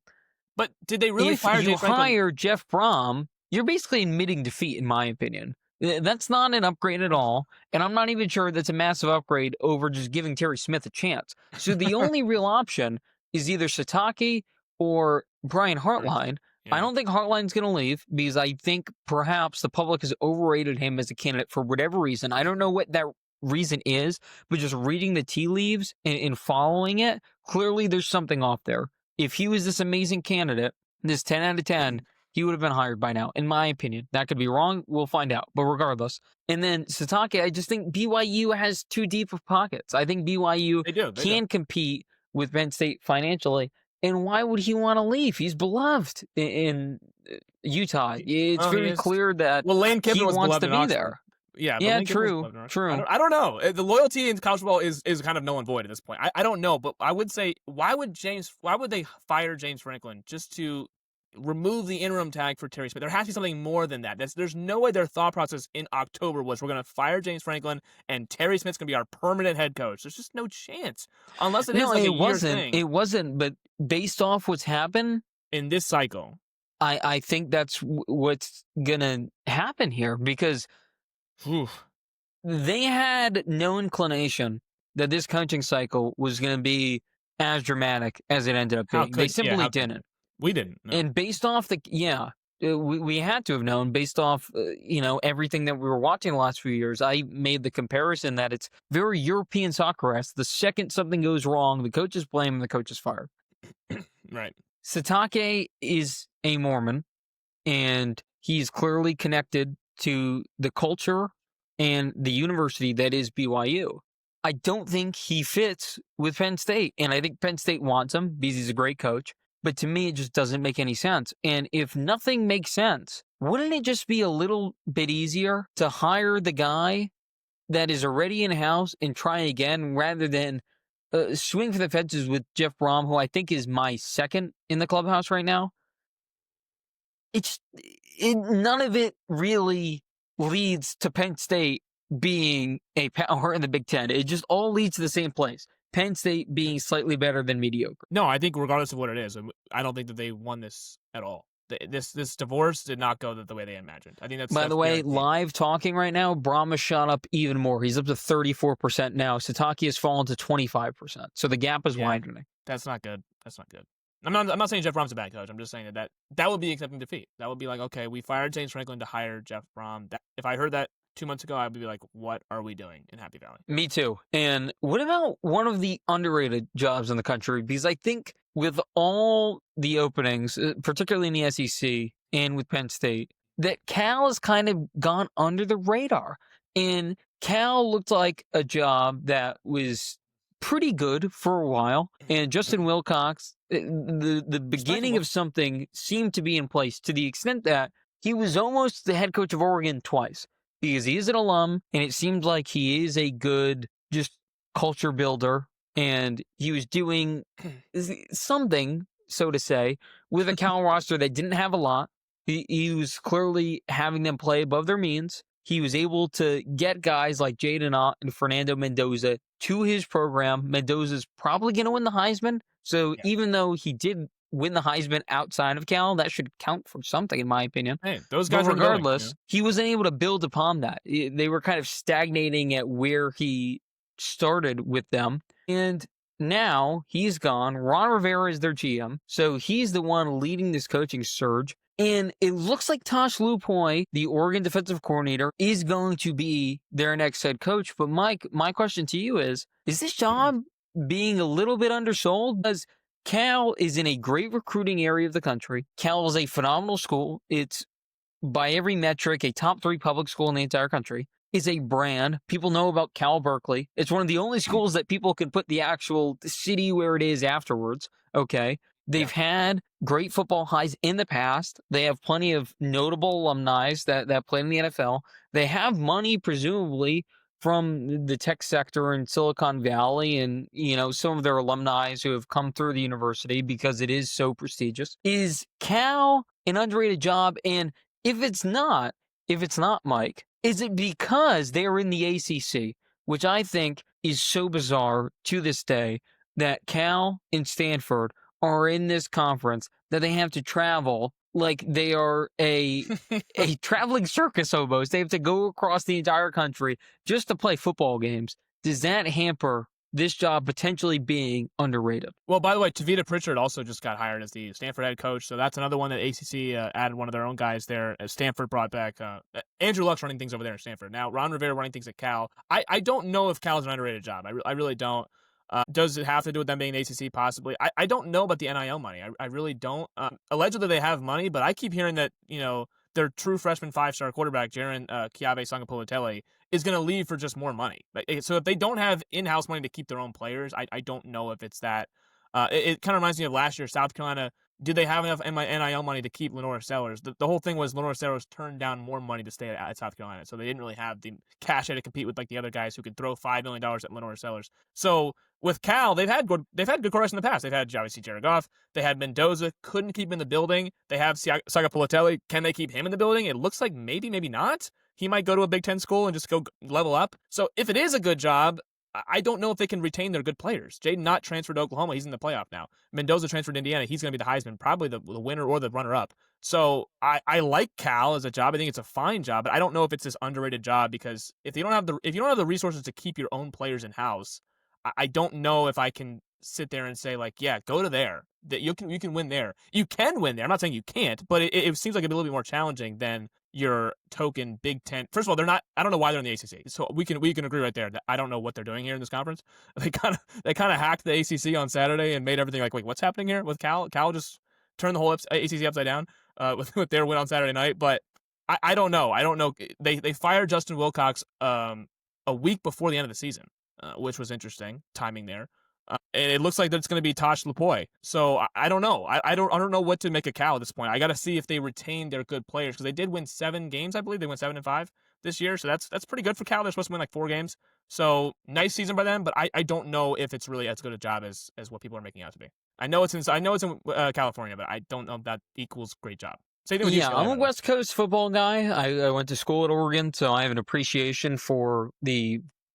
But did they really fire James Franklin? If you hire Jeff Brom, you're basically admitting defeat, in my opinion. That's not an upgrade at all, and I'm not even sure that's a massive upgrade over just giving Terry Smith a chance. So the only real option is either Satake or Brian Hartline. Yeah. I don't think Hartline's going to leave because I think perhaps the public has overrated him as a candidate for whatever reason. I don't know what that reason is, but just reading the tea leaves and following it, clearly there's something off there. If he was this amazing candidate, this 10 out of 10, he would have been hired by now, in my opinion. That could be wrong. We'll find out. But regardless. And then Satake, I just think BYU has too deep of pockets. I think BYU can compete with Penn State financially. And why would he want to leave? He's beloved in Utah. It's very clear that Lane Kiffin he wants to be there. Yeah, true. I don't know. The loyalty in college football is kind of null and void at this point. I don't know, but I would say, why would they fire James Franklin just to remove the interim tag for Terry Smith? There has to be something more than that. There's no way their thought process in October was we're going to fire James Franklin and Terry Smith's going to be our permanent head coach. There's just no chance. Unless it wasn't. It wasn't, but based off what's happened in this cycle, I think that's what's going to happen here because they had no inclination that this coaching cycle was going to be as dramatic as it ended up being. They simply didn't. We didn't. No. And based off we had to have known based off, everything that we were watching the last few years. I made the comparison that it's very European soccer-esque. The second something goes wrong, the coach is blamed and the coach is fired. Right. Satake is a Mormon, and he's clearly connected to the culture and the university that is BYU. I don't think he fits with Penn State, and I think Penn State wants him because he's a great coach. But to me, it just doesn't make any sense. And if nothing makes sense, wouldn't it just be a little bit easier to hire the guy that is already in-house and try again rather than swing for the fences with Jeff Brom, who I think is my second in the clubhouse right now? None of it really leads to Penn State being a power in the Big Ten. It just all leads to the same place. Penn State being slightly better than mediocre. No, I think regardless of what it is, I don't think that they won this at all. This divorce did not go the way they imagined. I think that's. By the way, live talking right now, Brahma shot up even more. He's up to 34% now. Satake has fallen to 25%. So the gap is widening. That's not good. I'm not saying Jeff Brom's a bad coach. I'm just saying that would be accepting defeat. That would be like, okay, we fired James Franklin to hire Jeff Brom. If I heard that 2 months ago, I'd be like, what are we doing in Happy Valley? Me too. And what about one of the underrated jobs in the country? Because I think with all the openings, particularly in the SEC and with Penn State, that Cal has kind of gone under the radar. And Cal looked like a job that was pretty good for a while. And Justin Wilcox, the beginning of something seemed to be in place to the extent that he was almost the head coach of Oregon twice. Because he is an alum, and it seems like he is a good just culture builder, and he was doing something, so to say, with a Cal roster that didn't have a lot. He was clearly having them play above their means. He was able to get guys like Jaden Ott and Fernando Mendoza to his program. Mendoza's probably going to win the Heisman, so even though he did win the Heisman outside of Cal, that should count for something, in my opinion. Hey, those But guys are in the building. regardless, he wasn't able to build upon that. They were kind of stagnating at where he started with them. And now he's gone. Ron Rivera is their GM. So he's the one leading this coaching surge. And it looks like Tosh Lupoy, the Oregon defensive coordinator, is going to be their next head coach. But Mike, my question to you is this job being a little bit undersold? Because Cal is in a great recruiting area of the country. Cal is a phenomenal school. It's by every metric, a top 3 public school in the entire country. It's a brand. People know about Cal Berkeley. It's one of the only schools that people can put the actual city where it is afterwards. Okay. They've had great football highs in the past. They have plenty of notable alumni that played in the NFL. They have money, presumably, from the tech sector in Silicon Valley and, some of their alumni who have come through the university because it is so prestigious. Is Cal an underrated job? And if it's not, Mike, is it because they are in the ACC, which I think is so bizarre to this day that Cal and Stanford are in this conference that they have to travel like they are a traveling circus almost. They have to go across the entire country just to play football games. Does that hamper this job potentially being underrated? Well, by the way, Tavita Pritchard also just got hired as the Stanford head coach, so that's another one that ACC added one of their own guys there. As Stanford brought back Andrew Luck's running things over there at Stanford. Now, Ron Rivera running things at Cal. I don't know if Cal's an underrated job. I really don't. Does it have to do with them being the ACC? Possibly. I don't know about the NIL money. I really don't. Allegedly, they have money, but I keep hearing that, their true freshman 5-star quarterback, Jaron Kiabe Sangapolutele, is going to leave for just more money. So if they don't have in-house money to keep their own players, I don't know if it's that. It kind of reminds me of last year, South Carolina. Did they have enough NIL money to keep Lenora Sellers? The whole thing was Lenora Sellers turned down more money to stay at South Carolina, so they didn't really have the cash to compete with the other guys who could throw $5 million at Lenora Sellers. So with Cal, they've had good quarterbacks in the past. They've had obviously Jared Goff. They had Mendoza. Couldn't keep him in the building. They have Sagapolutele. Can they keep him in the building? It looks like maybe not. He might go to a Big Ten school and just go level up. So if it is a good job, I don't know if they can retain their good players. Jaden Knott transferred to Oklahoma. He's in the playoff now. Mendoza transferred to Indiana. He's going to be the Heisman, probably the winner or the runner-up. So I like Cal as a job. I think it's a fine job, but I don't know if it's this underrated job because if you don't have the resources to keep your own players in house, I don't know if I can sit there and say go to there. That you can win there. You can win there. I'm not saying you can't, but it seems like it'd be a little bit more challenging than your token Big Ten. First of all, they're not. I don't know why they're in the ACC. So we can agree right there that I don't know what they're doing here in this conference. They kind of hacked the ACC on Saturday and made everything wait, what's happening here with Cal? Cal just turned the whole ACC upside down with their win on Saturday night. But I don't know. I don't know. They fired Justin Wilcox a week before the end of the season, which was interesting timing there. And it looks like that it's going to be Tosh Lupoy. So I don't know. I don't know what to make of Cal at this point. I got to see if they retain their good players because they did win 7 games, I believe. They went 7-5 this year, so that's pretty good for Cal. They're supposed to win 4 games. So nice season by them, but I don't know if it's really as good a job as what people are making out to be. I know it's in California, but I don't know if that equals great job. Same thing with UCLA, I'm a West Coast football guy. I went to school at Oregon, so I have an appreciation for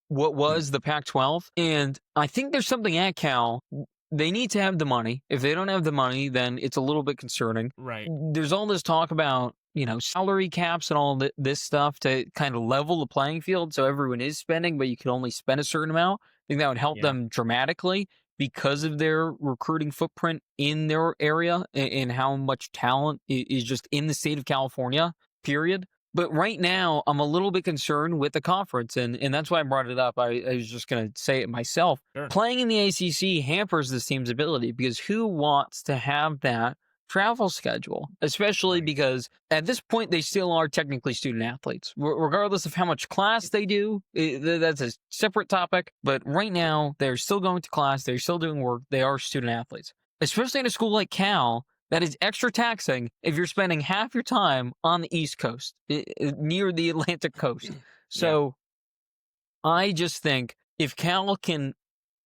what was the Pac-12. And I think there's something at Cal. They need to have the money. If they don't have the money, then it's a little bit concerning. Right. There's all this talk about, salary caps and all this stuff to kind of level the playing field so everyone is spending, but you can only spend a certain amount. I think that would help them dramatically because of their recruiting footprint in their area and how much talent is just in the state of California, period. But right now, I'm a little bit concerned with the conference, and that's why I brought it up. I was just going to say it myself. Sure. Playing in the ACC hampers this team's ability because who wants to have that travel schedule, especially because at this point, they still are technically student athletes, regardless of how much class they do. That's a separate topic. But right now, they're still going to class. They're still doing work. They are student athletes, especially in a school like Cal. That is extra taxing if you're spending half your time on the East Coast, near the Atlantic coast. So I just think if Cal can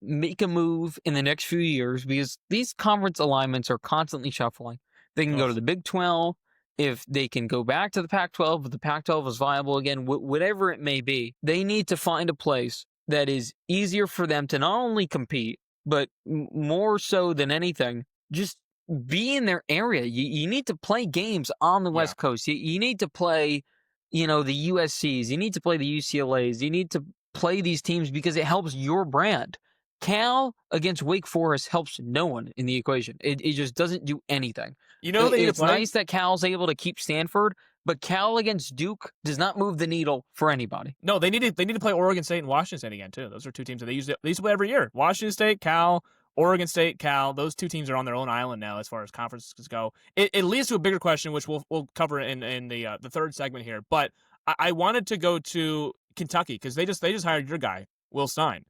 make a move in the next few years, because these conference alignments are constantly shuffling, they can go to the Big 12. If they can go back to the Pac-12, if the Pac-12 is viable again, whatever it may be, they need to find a place that is easier for them to not only compete, but more so than anything, just be in their area. You need to play games on the Yeah. West Coast. You need to play, the USCs. You need to play the UCLAs. You need to play these teams because it helps your brand. Cal against Wake Forest helps no one in the equation. It just doesn't do anything. You know who they need to It's play? nice that Cal's able to keep Stanford, but Cal against Duke does not move the needle for anybody. No, they need to play Oregon State and Washington State again too. Those are two teams that they used to play every year. Washington State, Cal, Oregon State, Cal. Those two teams are on their own island now as far as conferences go. It leads to a bigger question, which we'll cover in the third segment here. But I wanted to go to Kentucky because they just hired your guy, Will Stein.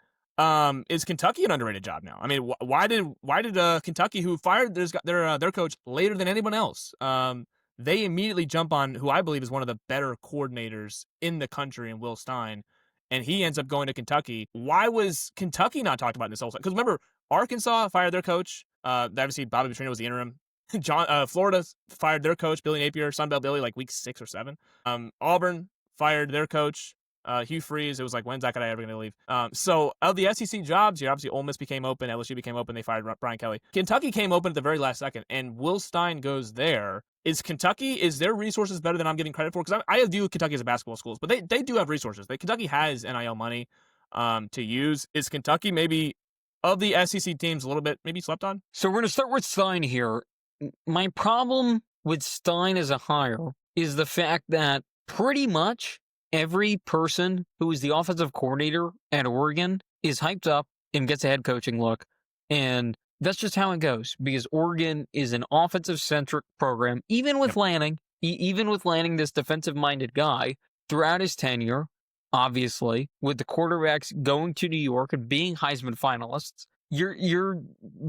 Is Kentucky an underrated job now? I mean, why did Kentucky, who fired their coach later than anyone else, they immediately jump on who I believe is one of the better coordinators in the country in Will Stein, and he ends up going to Kentucky. Why was Kentucky not talked about in this whole time? Because remember, Arkansas fired their coach. Obviously, Bobby Petrino was the interim. Florida fired their coach, Billy Napier, Sunbelt Billy, like week 6 or 7. Auburn fired their coach, Hugh Freeze. It was like, when's that guy ever going to leave? So of the SEC jobs here, obviously Ole Miss became open, LSU became open. They fired Brian Kelly. Kentucky came open at the very last second, and Will Stein goes there. Is their resources better than I'm giving credit for? Because I view Kentucky as a basketball school, but they do have resources. Kentucky has NIL money to use. Is Kentucky maybe of the SEC teams a little bit maybe slept on? So we're going to start with Stein here. My problem with Stein as a hire is the fact that pretty much every person who is the offensive coordinator at Oregon is hyped up and gets a head coaching look. And that's just how it goes because Oregon is an offensive-centric program, even with Lanning, this defensive-minded guy throughout his tenure, obviously, with the quarterbacks going to New York and being Heisman finalists. You're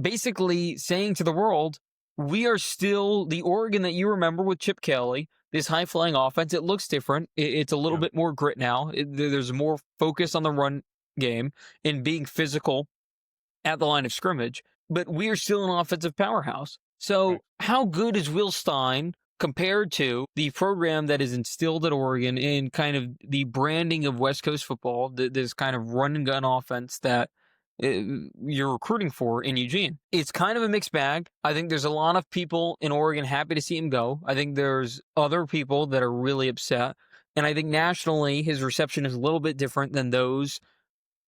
basically saying to the world, we are still the Oregon that you remember with Chip Kelly, this high-flying offense. It looks different. It's a little bit more grit now. There's more focus on the run game and being physical at the line of scrimmage, but we are still an offensive powerhouse. So how good is Will Stein compared to the program that is instilled at Oregon in kind of the branding of West Coast football, this kind of run-and-gun offense that you're recruiting for in Eugene? It's kind of a mixed bag. I think there's a lot of people in Oregon happy to see him go. I think there's other people that are really upset. And I think nationally, his reception is a little bit different than those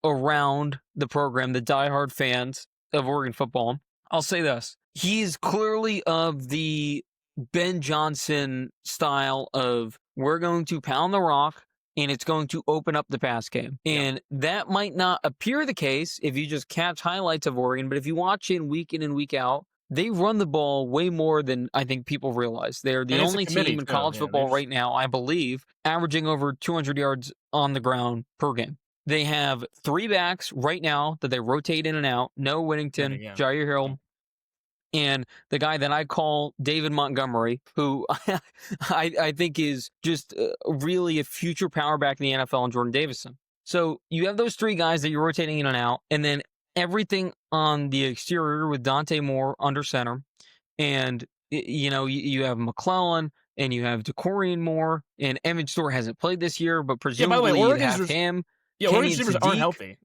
around the program, the diehard fans of Oregon football. I'll say this. He's clearly of the Ben Johnson style of we're going to pound the rock and it's going to open up the pass game. And that might not appear the case if you just catch highlights of Oregon, but if you watch in and week out, they run the ball way more than I think people realize. They're the only team in college football right now, I believe, averaging over 200 yards on the ground per game. They have 3 backs right now that they rotate in and out. Noah Whittington, Jair Hill, and the guy that I call David Montgomery, who I think is just really a future power back in the NFL, and Jordan Davison. So you have those 3 guys that you're rotating in and out, and then everything on the exterior with Dante Moore under center. And, you have McClellan, and you have DeCorian Moore, and Evan Stewart hasn't played this year, but presumably you have him. Yeah, Oregon receivers aren't healthy.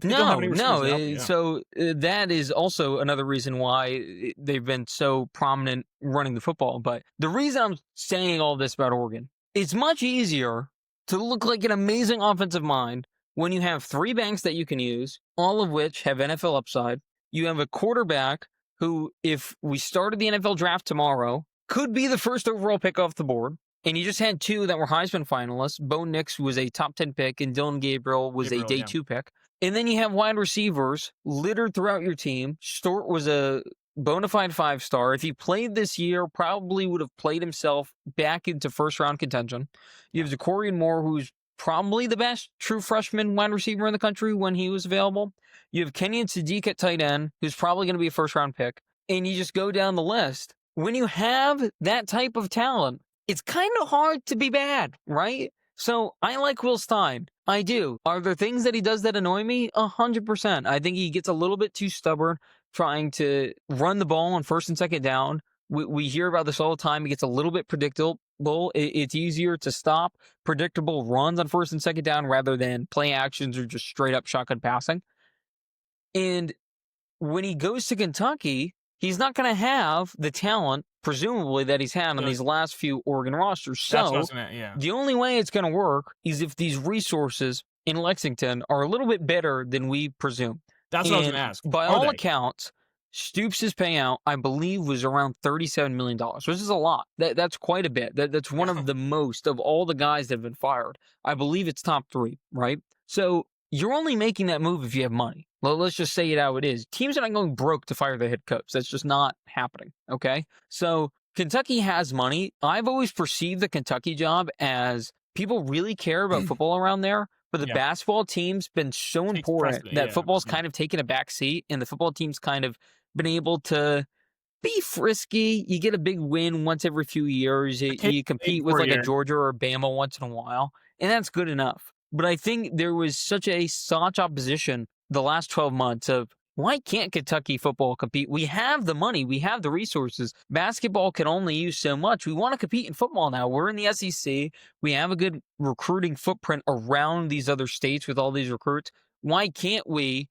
No. So that is also another reason why they've been so prominent running the football. But the reason I'm saying all this about Oregon, it's much easier to look like an amazing offensive mind when you have 3 banks that you can use, all of which have NFL upside. You have a quarterback who, if we started the NFL draft tomorrow, could be the first overall pick off the board. And you just had 2 that were Heisman finalists. Bo Nix was a top 10 pick, and Dylan Gabriel was a day 2 pick. And then you have wide receivers littered throughout your team. Stewart was a bona fide 5-star. If he played this year, probably would have played himself back into first-round contention. You have DeCorian Moore, who's probably the best true freshman wide receiver in the country when he was available. You have Kenyon Sadiq at tight end, who's probably going to be a first-round pick. And you just go down the list. When you have that type of talent, it's kind of hard to be bad, right? So I like Will Stein. I do. Are there things that he does that annoy me? 100%. I think he gets a little bit too stubborn trying to run the ball on first and second down. We hear about this all the time. He gets a little bit predictable. It's easier to stop predictable runs on first and second down rather than play actions or just straight up shotgun passing. And when he goes to Kentucky, he's not going to have the talent, presumably, that he's had on these last few Oregon rosters. That's what I So was gonna, yeah. the only way it's going to work is if these resources in Lexington are a little bit better than we presume. That's what I was And gonna ask. by Are all they? accounts, Stoops' payout, I believe, was around $37 million, which is a lot. That's quite a bit. That's one of the most of all the guys that have been fired. I believe it's top 3, right? So you're only making that move if you have money. Well, let's just say it how it is. Teams are not going broke to fire the head coach. That's just not happening, okay? So Kentucky has money. I've always perceived the Kentucky job as people really care about football around there, but the Yeah. basketball team's been so Takes important precedent, that yeah. football's kind of taken a back seat, and the football team's kind of been able to be frisky. You get a big win once every few years. You compete with like a Georgia or a Bama once in a while, and that's good enough. But I think there was such opposition the last 12 months of why can't Kentucky football compete? We have the money, we have the resources. Basketball can only use so much. We want to compete in football now. We're in the SEC. We have a good recruiting footprint around these other states with all these recruits. Why can't we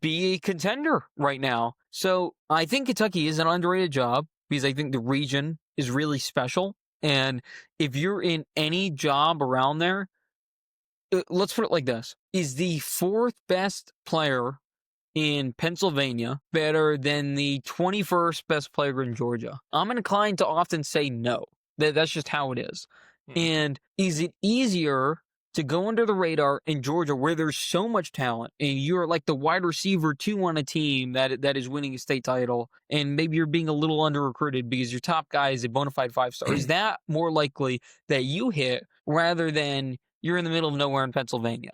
be a contender right now? So I think Kentucky is an underrated job because I think the region is really special. And if you're in any job around there, let's put it like this. Is the 4th best player in Pennsylvania better than the 21st best player in Georgia? I'm inclined to often say no. That's just how it is. And is it easier to go under the radar in Georgia where there's so much talent and you're like the wide receiver 2 on a team that is winning a state title and maybe you're being a little under-recruited because your top guy is a bona fide 5-star? Is that more likely that you hit rather than you're in the middle of nowhere in Pennsylvania?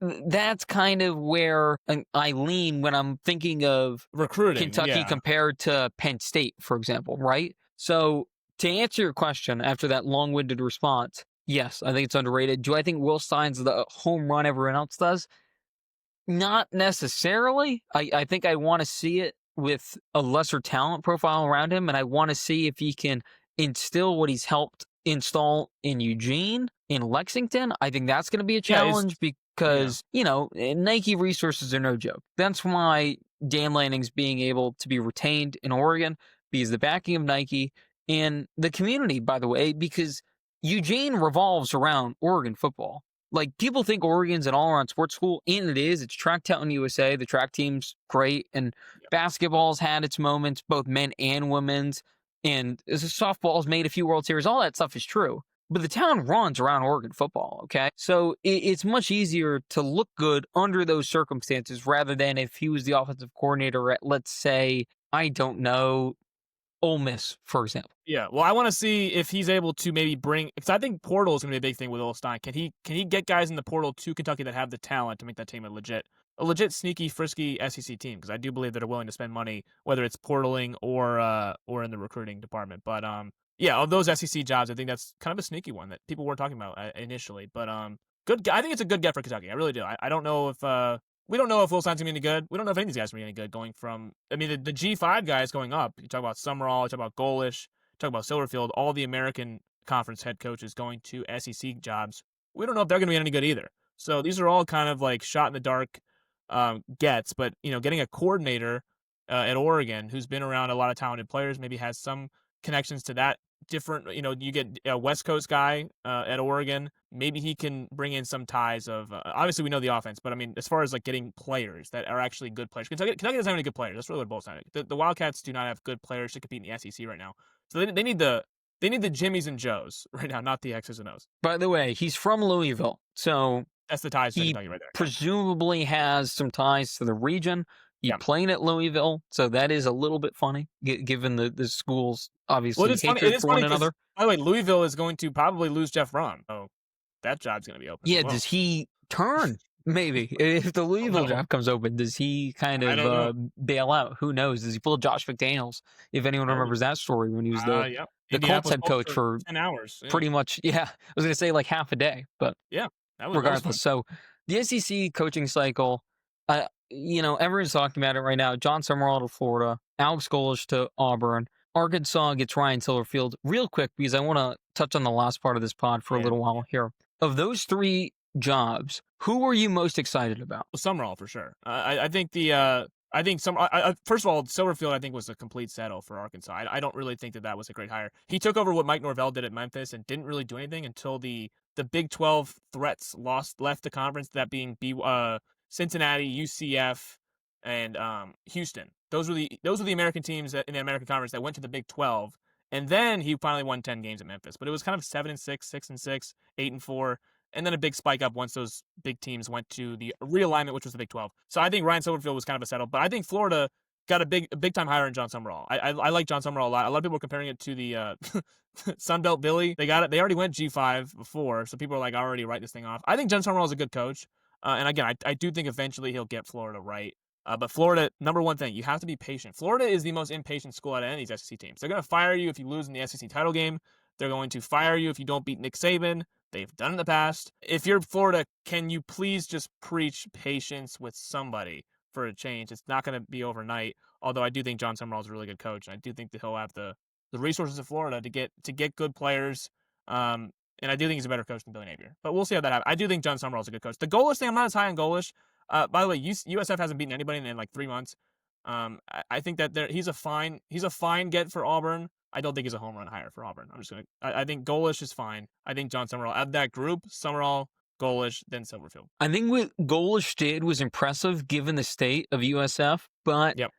That's kind of where I lean when I'm thinking of recruiting Kentucky compared to Penn State, for example, right? So to answer your question after that long-winded response, yes, I think it's underrated. Do I think Will Stein's the home run everyone else does? Not necessarily. I think I want to see it with a lesser talent profile around him, and I want to see if he can instill what he's helped install in Eugene, in Lexington. I think that's going to be a challenge because, Nike resources are no joke. That's why Dan Lanning's being able to be retained in Oregon because the backing of Nike and the community, by the way, because Eugene revolves around Oregon football. Like, people think Oregon's an all-around sports school, and it is. It's Tracktown USA. The track team's great, and basketball's had its moments, both men and women's, and softball's made a few World Series. All that stuff is true. But the town runs around Oregon football, okay? So it's much easier to look good under those circumstances rather than if he was the offensive coordinator at, let's say, I don't know, Ole Miss, for example. Yeah, well, I want to see if he's able to maybe bring, because I think portal is going to be a big thing with Will Stein. Can he get guys in the portal to Kentucky that have the talent to make that team a legit sneaky, frisky SEC team? Because I do believe that they're willing to spend money, whether it's portaling or in the recruiting department. But yeah, of those SEC jobs, I think that's kind of a sneaky one that people weren't talking about initially. But good. I think it's a good get for Kentucky. I really do. I don't know if we don't know if Will Stein's going to be any good. We don't know if any of these guys are going to be any good going from, I mean, the G5 guys going up. You talk about Summerall, you talk about Golish, you talk about Silverfield, all the American Conference head coaches going to SEC jobs. We don't know if they're going to be any good either. So these are all kind of like shot in the dark gets. But, getting a coordinator at Oregon who's been around a lot of talented players, maybe has some connections to that different, you get a West Coast guy at Oregon. Maybe he can bring in some ties of, obviously we know the offense, but I mean, as far as like getting players that are actually good players, Kentucky doesn't have any good players. That's really what it boils down to. The Wildcats do not have good players to compete in the SEC right now. So they need the Jimmies and Joes right now, not the X's and O's. By the way, he's from Louisville, so that's the ties to Kentucky right there. Presumably has some ties to the region. He's playing at Louisville, so that is a little bit funny, given the schools obviously hatred for one another. By the way, Louisville is going to probably lose Jeff Brom, so that job's going to be open. Yeah, does he turn? Maybe if the Louisville job comes open, does he kind of bail out? Who knows? Does he pull Josh McDaniels? If anyone remembers that story when he was the Colts head coach for 10 hours, pretty much. Yeah, I was going to say like half a day, but yeah, that was regardless. So the SEC coaching cycle. Everyone's talking about it right now. John Summerall to Florida, Alex Golish to Auburn, Arkansas gets Ryan Silverfield. Real quick, because I want to touch on the last part of this pod for a little while here. Of those 3 jobs, who were you most excited about? Well, Summerall for sure. I think the I think first of all, Silverfield I think was a complete settle for Arkansas. I don't really think that was a great hire. He took over what Mike Norvell did at Memphis and didn't really do anything until the Big 12 threats left the conference. That being Cincinnati, UCF, and Houston. Those were the American teams in the American Conference that went to the Big 12. And then he finally won 10 games at Memphis. But it was kind of 7-6, 6-6, 8-4. And then a big spike up once those big teams went to the realignment, which was the Big 12. So I think Ryan Silverfield was kind of a settle, but I think Florida got a big time hire in John Summerall. I like John Summerall a lot. A lot of people are comparing it to the Sunbelt Billy. They got it. They already went G5 before, so people are like already write this thing off. I think John Summerall is a good coach, and again, I do think eventually he'll get Florida right. But Florida, number one thing, you have to be patient. Florida is the most impatient school out of any of these SEC teams. They're going to fire you if you lose in the SEC title game. They're going to fire you if you don't beat Nick Saban. They've done in the past. If you're Florida, can you please just preach patience with somebody for a change? It's not going to be overnight. Although I do think John Summerall is a really good coach, and I do think that he'll have the resources of Florida to get good players. And I do think he's a better coach than Billy Napier. But we'll see how that happens. I do think John Summerall is a good coach. The Goalish thing, I'm not as high on Goalish. By the way, USF hasn't beaten anybody in like 3 months. I think that he's a fine get for Auburn. I don't think he's a home run hire for Auburn. I think Goalish is fine. I think John Summerall, out of that group, Summerall, Goalish, then Silverfield. I think what Goalish did was impressive given the state of USF, but yep.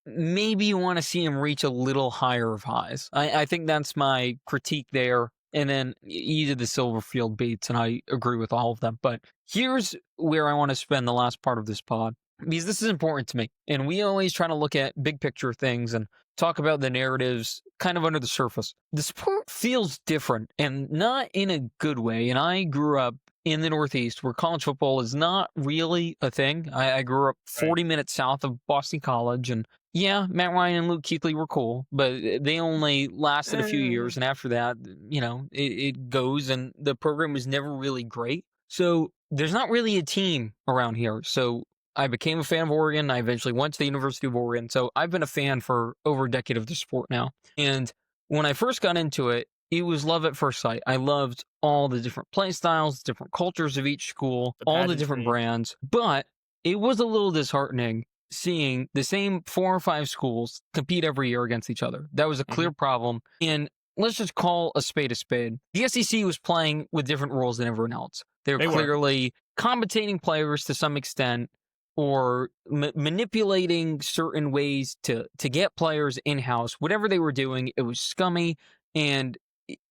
Maybe you want to see him reach a little higher of highs. I think that's my critique there. And then you did the Silverfield beats, and I agree with all of them. But here's where I want to spend the last part of this pod, because this is important to me. And we always try to look at big picture things and talk about the narratives kind of under the surface. The sport feels different, and not in a good way. And I grew up in the Northeast where college football is not really a thing. I grew up 40 minutes south of Boston College, and yeah, Matt Ryan and Luke Kuechly were cool, but they only lasted a few years, and after that, it goes, and the program was never really great. So there's not really a team around here. So I became a fan of Oregon. I eventually went to the University of Oregon. So I've been a fan for over a decade of the sport now. And when I first got into it, it was love at first sight. I loved all the different play styles, different cultures of each school, all the different brands. But it was a little disheartening seeing the same 4 or 5 schools compete every year against each other. That was a clear problem. And let's just call a spade a spade. The SEC was playing with different rules than everyone else. They were clearly compensating players to some extent, or manipulating certain ways to get players in-house. Whatever they were doing, it was scummy, and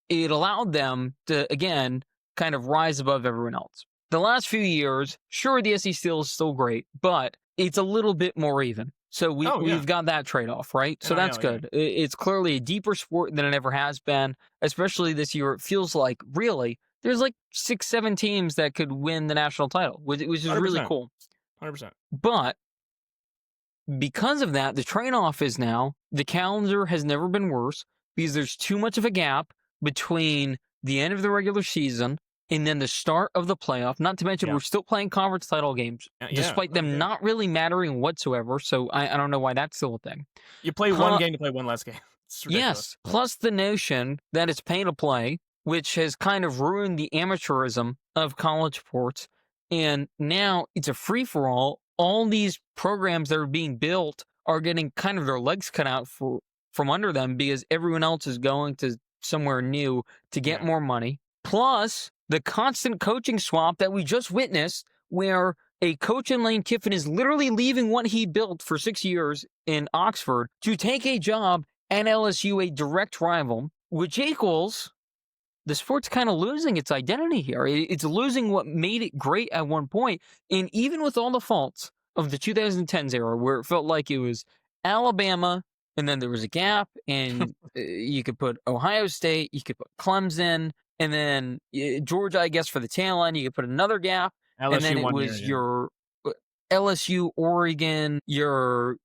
it allowed them to, again, kind of rise above everyone else. The last few years, sure, the SEC is still great, but it's a little bit more even. So we've got that trade-off, right? So that's good. Yeah. It's clearly a deeper sport than it ever has been, especially this year. It feels like, really, there's like 6, 7 teams that could win the national title, which is 100%. Really cool. 100%. But because of that, the trade-off is now the calendar has never been worse because there's too much of a gap between the end of the regular season and then the start of the playoff. Not to mention, we're still playing conference title games, despite them not really mattering whatsoever. So I don't know why that's still a thing. You play one game to play one less game. Yes, plus the notion that it's pay to play, which has kind of ruined the amateurism of college sports. And now it's a free-for-all. All these programs that are being built are getting kind of their legs cut out from under them because everyone else is going to somewhere new to get more money. Plus, the constant coaching swap that we just witnessed, where a coach in Lane Kiffin is literally leaving what he built for 6 years in Oxford to take a job at LSU, a direct rival, which equals the sport's kind of losing its identity here. It's losing what made it great at one point. And even with all the faults of the 2010s era, where it felt like it was Alabama, and then there was a gap, and you could put Ohio State, you could put Clemson, and then Georgia, I guess, for the tail end, you could put another gap. LSU, and then it was your LSU, Oregon, your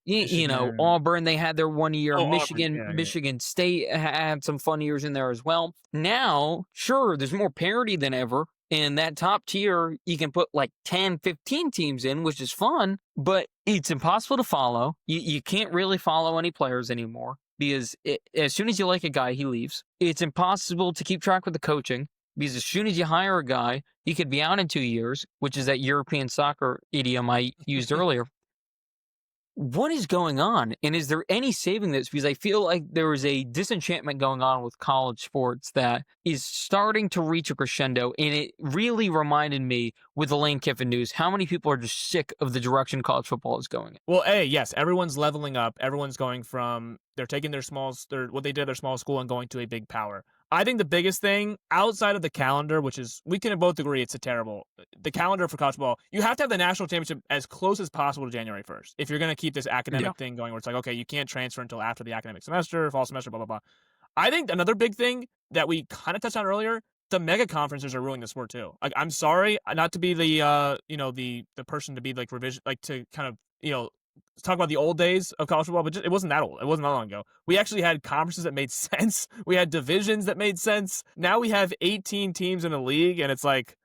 Auburn. They had their 1 year. Michigan State had some fun years in there as well. Now, sure, there's more parity than ever. In that top tier, you can put like 10, 15 teams in, which is fun, but it's impossible to follow. You can't really follow any players anymore because as soon as you like a guy, he leaves. It's impossible to keep track with the coaching. Because as soon as you hire a guy, he could be out in 2 years, which is that European soccer idiom I used earlier. what is going on? And is there any saving this? Because I feel like there is a disenchantment going on with college sports that is starting to reach a crescendo. And it really reminded me with the Lane Kiffin news how many people are just sick of the direction college football is going in. Well, yes, everyone's leveling up. Everyone's going from they're taking what they did at their small school and going to a big power. I think the biggest thing outside of the calendar, which is we can both agree it's a terrible the calendar for college football. You have to have the national championship as close as possible to January 1st if you're going to keep this academic thing going. Where it's like, okay, you can't transfer until after the academic semester, fall semester, blah blah blah. I think another big thing that we kind of touched on earlier, the mega conferences are ruining the sport too. Like, I'm sorry not to be the the person to be like revision, like to kind of talk about the old days of college football, but it wasn't that old. It wasn't that long ago. We actually had conferences that made sense. We had divisions that made sense. Now we have 18 teams in the league, and it's like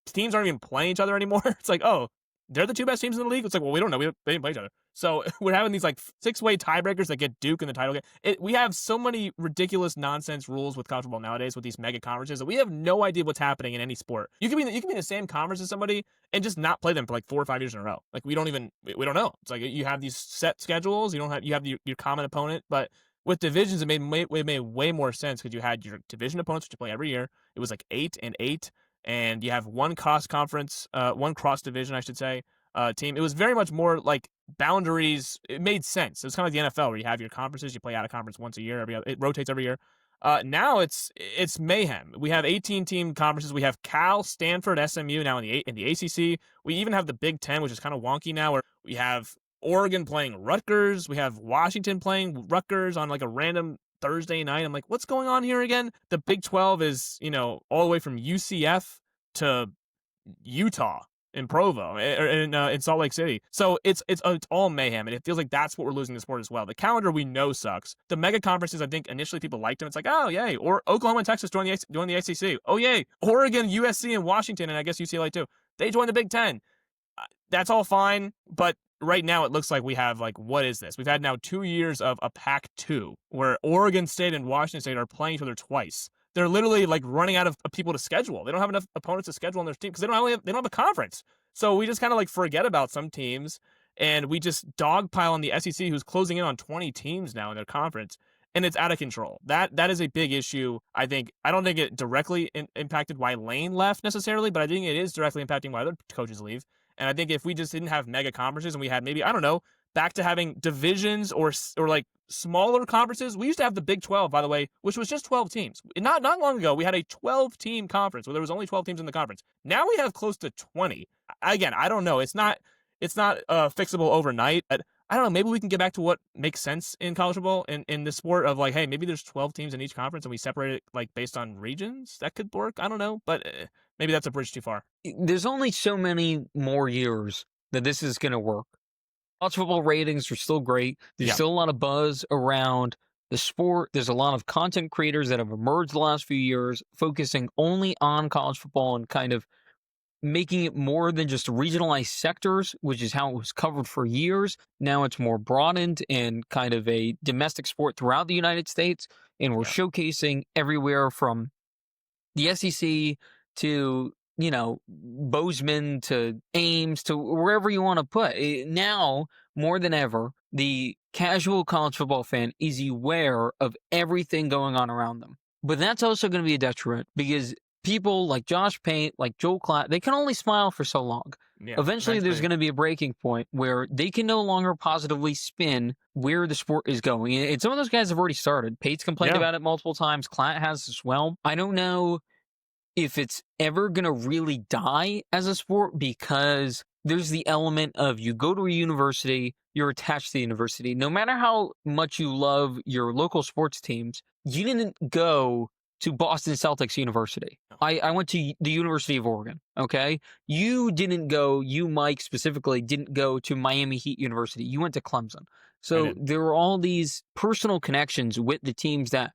teams aren't even playing each other anymore. It's like, oh, they're the two best teams in the league. It's like, well, we don't know. They didn't play each other. So we're having these like 6-way tiebreakers that get Duke in the title game. We have so many ridiculous nonsense rules with college football nowadays with these mega conferences that we have no idea what's happening in any sport. You can be in the same conference as somebody and just not play them for like 4 or 5 years in a row. Like we don't know. It's like you have these set schedules. You have your common opponent, but with divisions, it made way more sense because you had your division opponents, which you play every year. It was like 8 and 8. And you have one cross division, I should say, team. It was very much more like boundaries. It made sense. It was kind of like the NFL where you have your conferences, you play out of conference once a year. It rotates every year. Now it's mayhem. We have 18 team conferences. We have Cal, Stanford, SMU now in the ACC. We even have the Big Ten, which is kind of wonky now, where we have Oregon playing Rutgers. We have Washington playing Rutgers on like a random Thursday night. I'm like, what's going on here again? The Big 12 is, all the way from UCF to Utah in Provo in Salt Lake City. So it's all mayhem, and it feels like that's what we're losing the sport as well. The calendar we know sucks. The mega conferences, I think initially people liked them. It's like, oh yay, or Oklahoma and Texas join the ACC. Oh yay, Oregon, USC, and Washington, and I guess UCLA too. They joined the Big Ten. That's all fine, but right now it looks like we have like, what is this? We've had now 2 years of a Pac-2 where Oregon State and Washington State are playing each other twice. They're literally like running out of people to schedule. They don't have enough opponents to schedule on their team because they don't have a conference. So we just kind of like forget about some teams and we just dogpile on the SEC, who's closing in on 20 teams now in their conference, and it's out of control. That is a big issue. I don't think it directly impacted why Lane left necessarily, but I think it is directly impacting why other coaches leave. And I think if we just didn't have mega conferences and we had maybe, I don't know, back to having divisions or like smaller conferences. We used to have the Big 12, by the way, which was just 12 teams. Not long ago, we had a 12-team conference where there was only 12 teams in the conference. Now we have close to 20. Again, I don't know. It's not fixable overnight. But I don't know. Maybe we can get back to what makes sense in college football in the sport of like, hey, maybe there's 12 teams in each conference and we separate it like based on regions. That could work. I don't know, but maybe that's a bridge too far. There's only so many more years that this is going to work. College football ratings are still great. There's still a lot of buzz around the sport. There's a lot of content creators that have emerged the last few years focusing only on college football and kind of making it more than just regionalized sectors, which is how it was covered for years. Now it's more broadened and kind of a domestic sport throughout the United States. And we're showcasing everywhere from the SEC to, Bozeman to Ames to wherever you want to put. Now, more than ever, the casual college football fan is aware of everything going on around them. But that's also going to be a detriment because people like Josh Payne, like Joel Klatt, they can only smile for so long. Yeah, eventually, there's going to be a breaking point where they can no longer positively spin where the sport is going. And some of those guys have already started. Pate's complained about it multiple times. Klatt has as well. I don't know if it's ever going to really die as a sport because there's the element of you go to a university, you're attached to the university. No matter how much you love your local sports teams, you didn't go to Boston Celtics University. I went to the University of Oregon, okay? You, Mike, specifically, didn't go to Miami Heat University. You went to Clemson. So there were all these personal connections with the teams that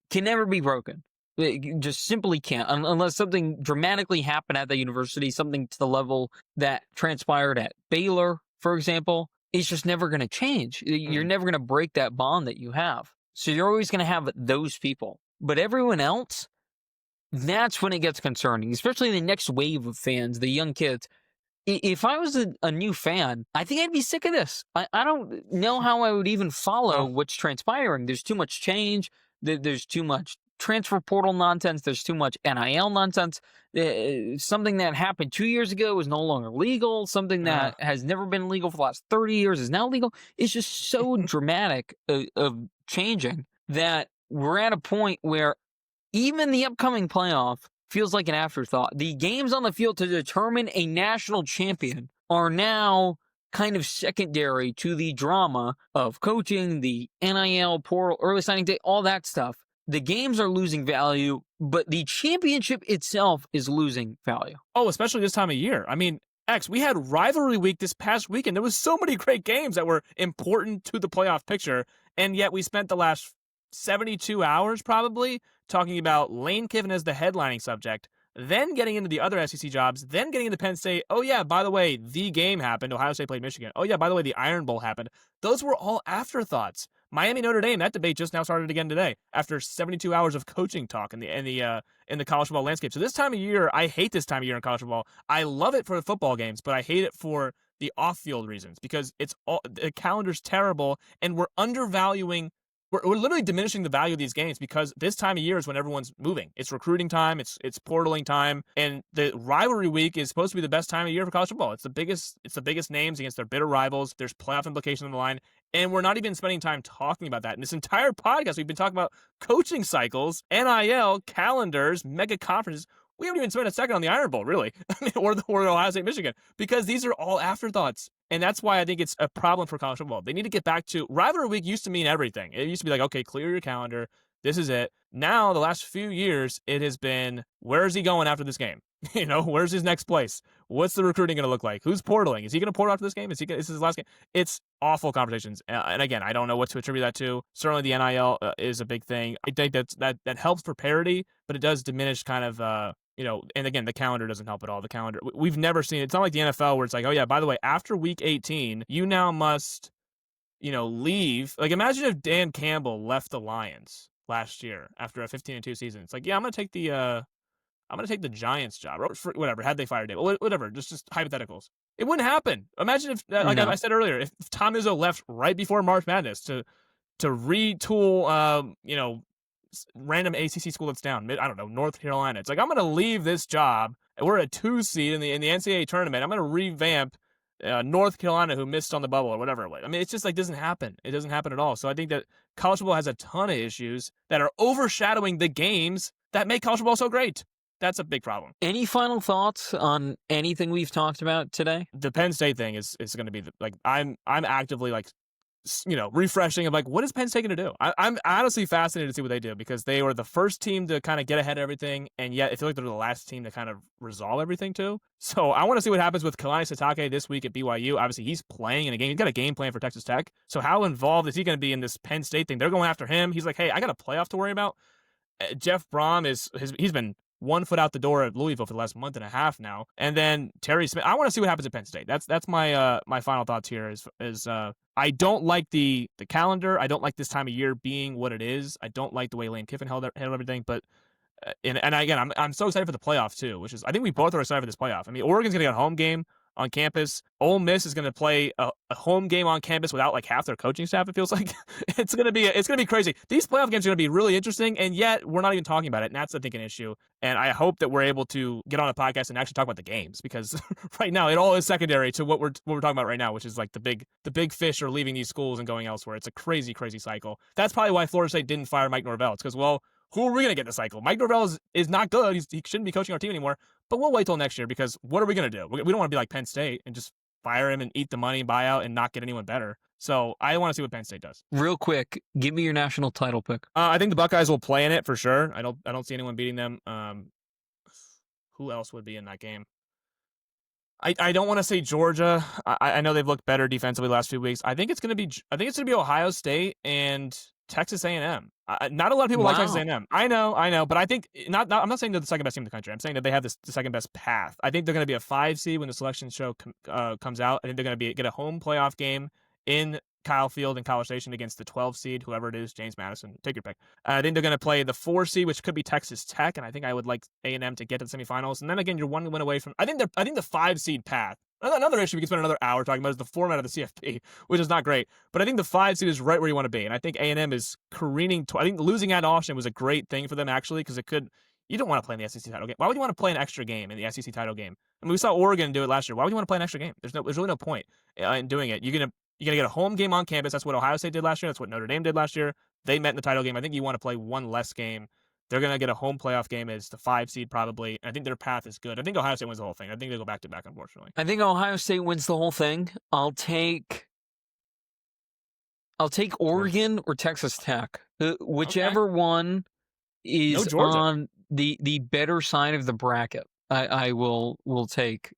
can never be broken. It just simply can't, unless something dramatically happened at the university, something to the level that transpired at Baylor, for example. It's just never going to change. You're never going to break that bond that you have. So you're always going to have those people. But everyone else, that's when it gets concerning, especially the next wave of fans, the young kids. If I was a new fan, I think I'd be sick of this. I don't know how I would even follow No. what's transpiring. There's too much change. There's too much transfer portal nonsense. There's too much NIL nonsense. Something that happened 2 years ago is no longer legal. Something Uh, that has never been legal for the last 30 years is now legal. It's just so dramatic of changing that we're at a point where even the upcoming playoff feels like an afterthought. The games on the field to determine a national champion are now kind of secondary to the drama of coaching, the NIL portal, early signing day, all that stuff. The games are losing value, but the championship itself is losing value. oh, especially this time of year. I mean, X, we had rivalry week this past weekend. There was so many great games that were important to the playoff picture, and yet we spent the last 72 hours probably talking about Lane Kiffin as the headlining subject, then getting into the other SEC jobs, then getting into Penn State. Oh, yeah, by the way, the game happened. Ohio State played Michigan. Oh, yeah, by the way, the Iron Bowl happened. Those were all afterthoughts. Miami Notre Dame, that debate just now started again today after 72 hours of coaching talk in the college football landscape. So this time of year, I hate this time of year in college football. I love it for the football games, but I hate it for the off-field reasons because the calendar's terrible and we're undervaluing. We're literally diminishing the value of these games because this time of year is when everyone's moving. It's recruiting time, it's portaling time, and the rivalry week is supposed to be the best time of year for college football. It's the biggest names against their bitter rivals. There's playoff implications on the line, and we're not even spending time talking about that. In this entire podcast, we've been talking about coaching cycles, NIL, calendars, mega conferences. We haven't even spent a second on the Iron Bowl, really, or Ohio State, Michigan, because these are all afterthoughts. And that's why I think it's a problem for college football. They need to get back to rivalry week used to mean everything. It used to be like, okay, clear your calendar. This is it. Now, the last few years, it has been, where is he going after this game? Where's his next place? What's the recruiting going to look like? Who's portaling? Is he going to portal after this game? Is this his last game? It's awful conversations. And again, I don't know what to attribute that to. Certainly the NIL is a big thing. I think that helps for parity, but it does diminish kind of, and again, the calendar doesn't help at all. The calendar, we've never seen, it's not like the NFL where it's like, oh yeah, by the way, after week 18, you now must, leave. Like imagine if Dan Campbell left the Lions last year after a 15-2 season. It's like, yeah, I'm going to take the Giants job or whatever, had they fired Dave, whatever, just hypotheticals. It wouldn't happen. Imagine if, like No. I said earlier, if Tom Izzo left right before March Madness to retool, random ACC school that's down, I don't know, North Carolina. It's like, I'm going to leave this job. We're a 2 seed in the NCAA tournament. I'm going to revamp North Carolina, who missed on the bubble or whatever. I mean, it's just like, doesn't happen. It doesn't happen at all. So I think that college football has a ton of issues that are overshadowing the games that make college football so great. That's a big problem. Any final thoughts on anything we've talked about today? The Penn State thing is going to be I'm actively refreshing of what is Penn State going to do? I'm honestly fascinated to see what they do because they were the first team to kind of get ahead of everything, and yet I feel like they're the last team to kind of resolve everything too. So I want to see what happens with Kalani Sitake this week at BYU. Obviously, he's playing in a game. He's got a game plan for Texas Tech. So how involved is he going to be in this Penn State thing? They're going after him. He's like, hey, I got a playoff to worry about. Jeff Brom he's been 1 foot out the door at Louisville for the last month and a half now. And then Terry Smith. I want to see what happens at Penn State. That's my my final thoughts here is I don't like the calendar. I don't like this time of year being what it is. I don't like the way Lane Kiffin handled everything. But and again, I'm so excited for the playoff too, which is I think we both are excited for this playoff. I mean, Oregon's gonna get a home game on campus. Ole Miss is gonna play a home game on campus without half their coaching staff. It feels like it's gonna be crazy. These playoff games are gonna be really interesting, and yet we're not even talking about it. And that's I think an issue. And I hope that we're able to get on a podcast and actually talk about the games because right now it all is secondary to what we're talking about right now, which is the big fish are leaving these schools and going elsewhere. It's a crazy cycle. That's probably why Florida State didn't fire Mike Norvell. It's because who are we going to get in the cycle? Mike Norvell is not good. He shouldn't be coaching our team anymore. But we'll wait till next year because what are we going to do? We don't want to be like Penn State and just fire him and eat the money and buy out and not get anyone better. So I want to see what Penn State does. Real quick, give me your national title pick. I think the Buckeyes will play in it for sure. I don't see anyone beating them. Who else would be in that game? I don't want to say Georgia. I know they've looked better defensively the last few weeks. I think it's going to be Ohio State and Texas A&M. Not a lot of people like Texas A&M. I know, but I think not. I'm not saying they're the second best team in the country. I'm saying that they have the second best path. I think they're going to be a 5 seed when the selection show comes out. I think they're going to get a home playoff game in Kyle Field and College Station against the 12 seed, whoever it is, James Madison. Take your pick. I think they're going to play the 4 seed, which could be Texas Tech, and I think I would like A&M to get to the semifinals. And then again, you're 1 win away from. I think the 5 seed path Another issue we can spend another hour talking about is the format of the CFP, which is not great. But I think the 5 seed is right where you want to be, and I think A&M is careening. I think losing at Austin was a great thing for them actually, because it could. You don't want to play in the SEC title game. Why would you want to play an extra game in the SEC title game? I mean, we saw Oregon do it last year. Why would you want to play an extra game? There's really no point in doing it. You're gonna get a home game on campus. That's what Ohio State did last year. That's what Notre Dame did last year. They met in the title game. I think you want to play one less game. They're going to get a home playoff game as the 5 seed probably. I think their path is good. I think Ohio State wins the whole thing. I think they go back to back, unfortunately. I think Ohio State wins the whole thing. I'll take Oregon or Texas Tech. Whichever one No is Georgia. on the better side of the bracket. I will take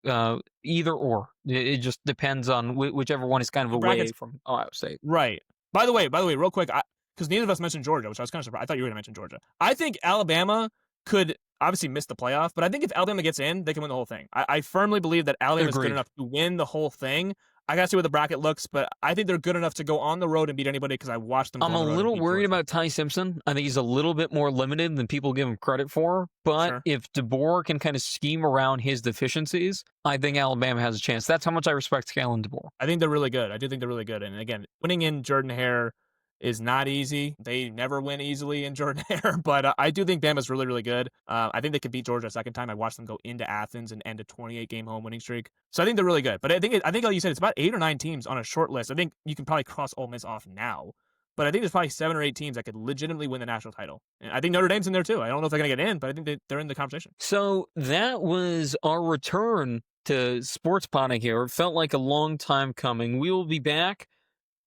either or. It just depends on whichever one is kind of away from Ohio State. Right. By the way, real quick, because neither of us mentioned Georgia, which I was kind of surprised. I thought you were going to mention Georgia. I think Alabama could obviously miss the playoff, but I think if Alabama gets in, they can win the whole thing. I firmly believe that Alabama is good enough to win the whole thing. I got to see what the bracket looks, but I think they're good enough to go on the road and beat anybody because I watched them. I'm a little worried about Ty Simpson. I think he's a little bit more limited than people give him credit for. But if DeBoer can kind of scheme around his deficiencies, I think Alabama has a chance. That's how much I respect Kalen DeBoer. I think they're really good. I do think they're really good. And again, winning in Jordan-Hare is not easy. They never win easily in Jordan-Hare, but I do think Bama's really, really good. I think they could beat Georgia a second time. I watched them go into Athens and end a 28-game home winning streak. So I think they're really good. But I think like you said, it's about 8 or 9 teams on a short list. I think you can probably cross Ole Miss off now. But I think there's probably 7 or 8 teams that could legitimately win the national title. And I think Notre Dame's in there too. I don't know if they're going to get in, but I think they're in the conversation. So that was our return to sports potting here. It felt like a long time coming. We will be back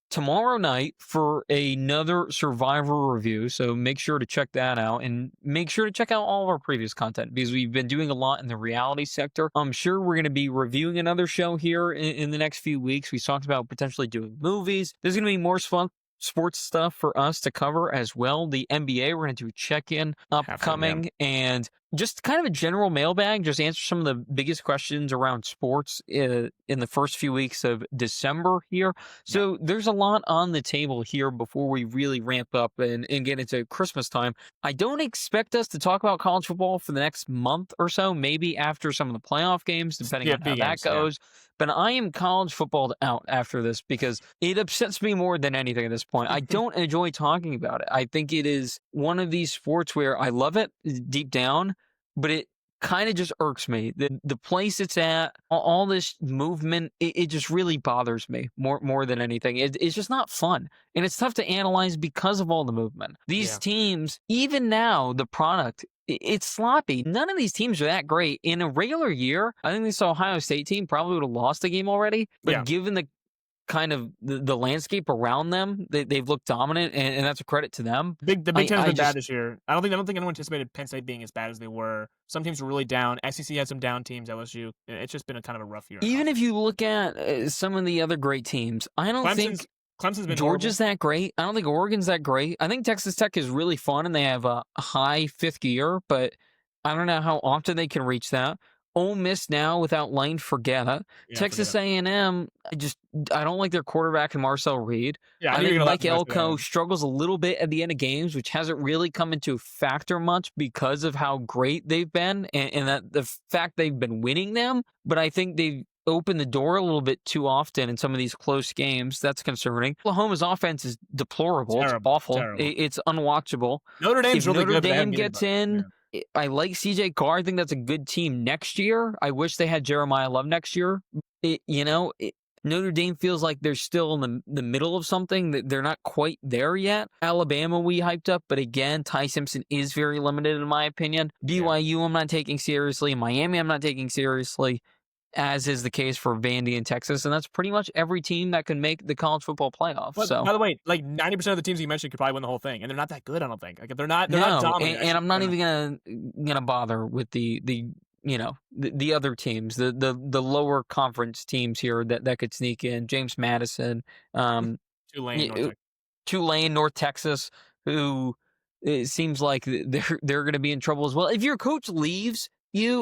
tomorrow night for another Survivor review, so make sure to check that out, and make sure to check out all of our previous content, because we've been doing a lot in the reality sector. I'm sure we're going to be reviewing another show here in the next few weeks. We talked about potentially doing movies. There's going to be more fun sports stuff for us to cover as well. The NBA, we're going to do a check-in upcoming, and just kind of a general mailbag, just answer some of the biggest questions around sports in the first few weeks of December here. So there's a lot on the table here before we really ramp up and get into Christmas time. I don't expect us to talk about college football for the next month or so, maybe after some of the playoff games, depending on how that goes. But I am college football out after this because it upsets me more than anything at this point. I don't enjoy talking about it. I think it is one of these sports where I love it deep down, but it kind of just irks me. The place it's at, all this movement, it just really bothers me more than anything. It's just not fun. And it's tough to analyze because of all the movement. These teams, even now, the product, it's sloppy. None of these teams are that great. In a regular year, I think this Ohio State team probably would have lost the game already. But given the kind of the landscape around them, they've looked dominant, and that's a credit to them. The Big Ten has been bad this year. I don't think anyone anticipated Penn State being as bad as they were. Some teams were really down. SEC had some down teams. LSU. It's just been a kind of a rough year. Even if you look at some of the other great teams, I don't think Clemson's been Georgia's that great. I don't think Oregon's that great. I think Texas Tech is really fun, and they have a high fifth gear, but I don't know how often they can reach that. Ole Miss now without Lane, forget it. Texas A&M, I don't like their quarterback and Marcel Reed. I think Mike Elko struggles a little bit at the end of games, which hasn't really come into factor much because of how great they've been and that the fact they've been winning them. But I think they've opened the door a little bit too often in some of these close games. That's concerning. Oklahoma's offense is deplorable. It's awful. It's unwatchable. Notre Dame's really good. Notre Dame gets in. I like CJ Carr. I think that's a good team next year. I wish they had Jeremiah Love next year. Notre Dame feels like they're still in the middle of something. That they're not quite there yet. Alabama, we hyped up, but again, Ty Simpson is very limited in my opinion. BYU, I'm not taking seriously. Miami, I'm not taking seriously, as is the case for Vandy and Texas, and that's pretty much every team that can make the college football playoff. But, so, by the way, like 90% of the teams you mentioned could probably win the whole thing, and they're not that good. I don't think. Like they're not dominant. And I'm not even gonna bother with the other teams, the lower conference teams here that could sneak in. James Madison, Tulane, North Texas, who it seems like they're going to be in trouble as well. If your coach leaves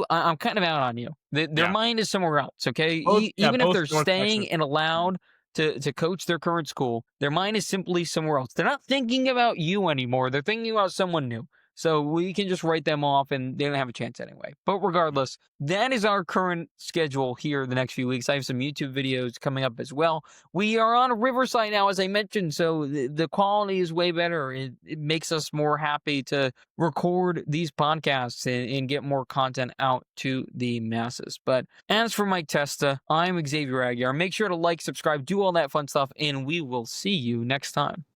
I'm kind of out on you. Their mind is somewhere else, okay? Even if they're staying and allowed to coach their current school, their mind is simply somewhere else. They're not thinking about you anymore. They're thinking about someone new. So we can just write them off and they don't have a chance anyway. But regardless, that is our current schedule here the next few weeks. I have some YouTube videos coming up as well. We are on Riverside now, as I mentioned, so the quality is way better. It makes us more happy to record these podcasts and get more content out to the masses. But as for Mike Testa, I'm Xavier Aguiar. Make sure to like, subscribe, do all that fun stuff, and we will see you next time.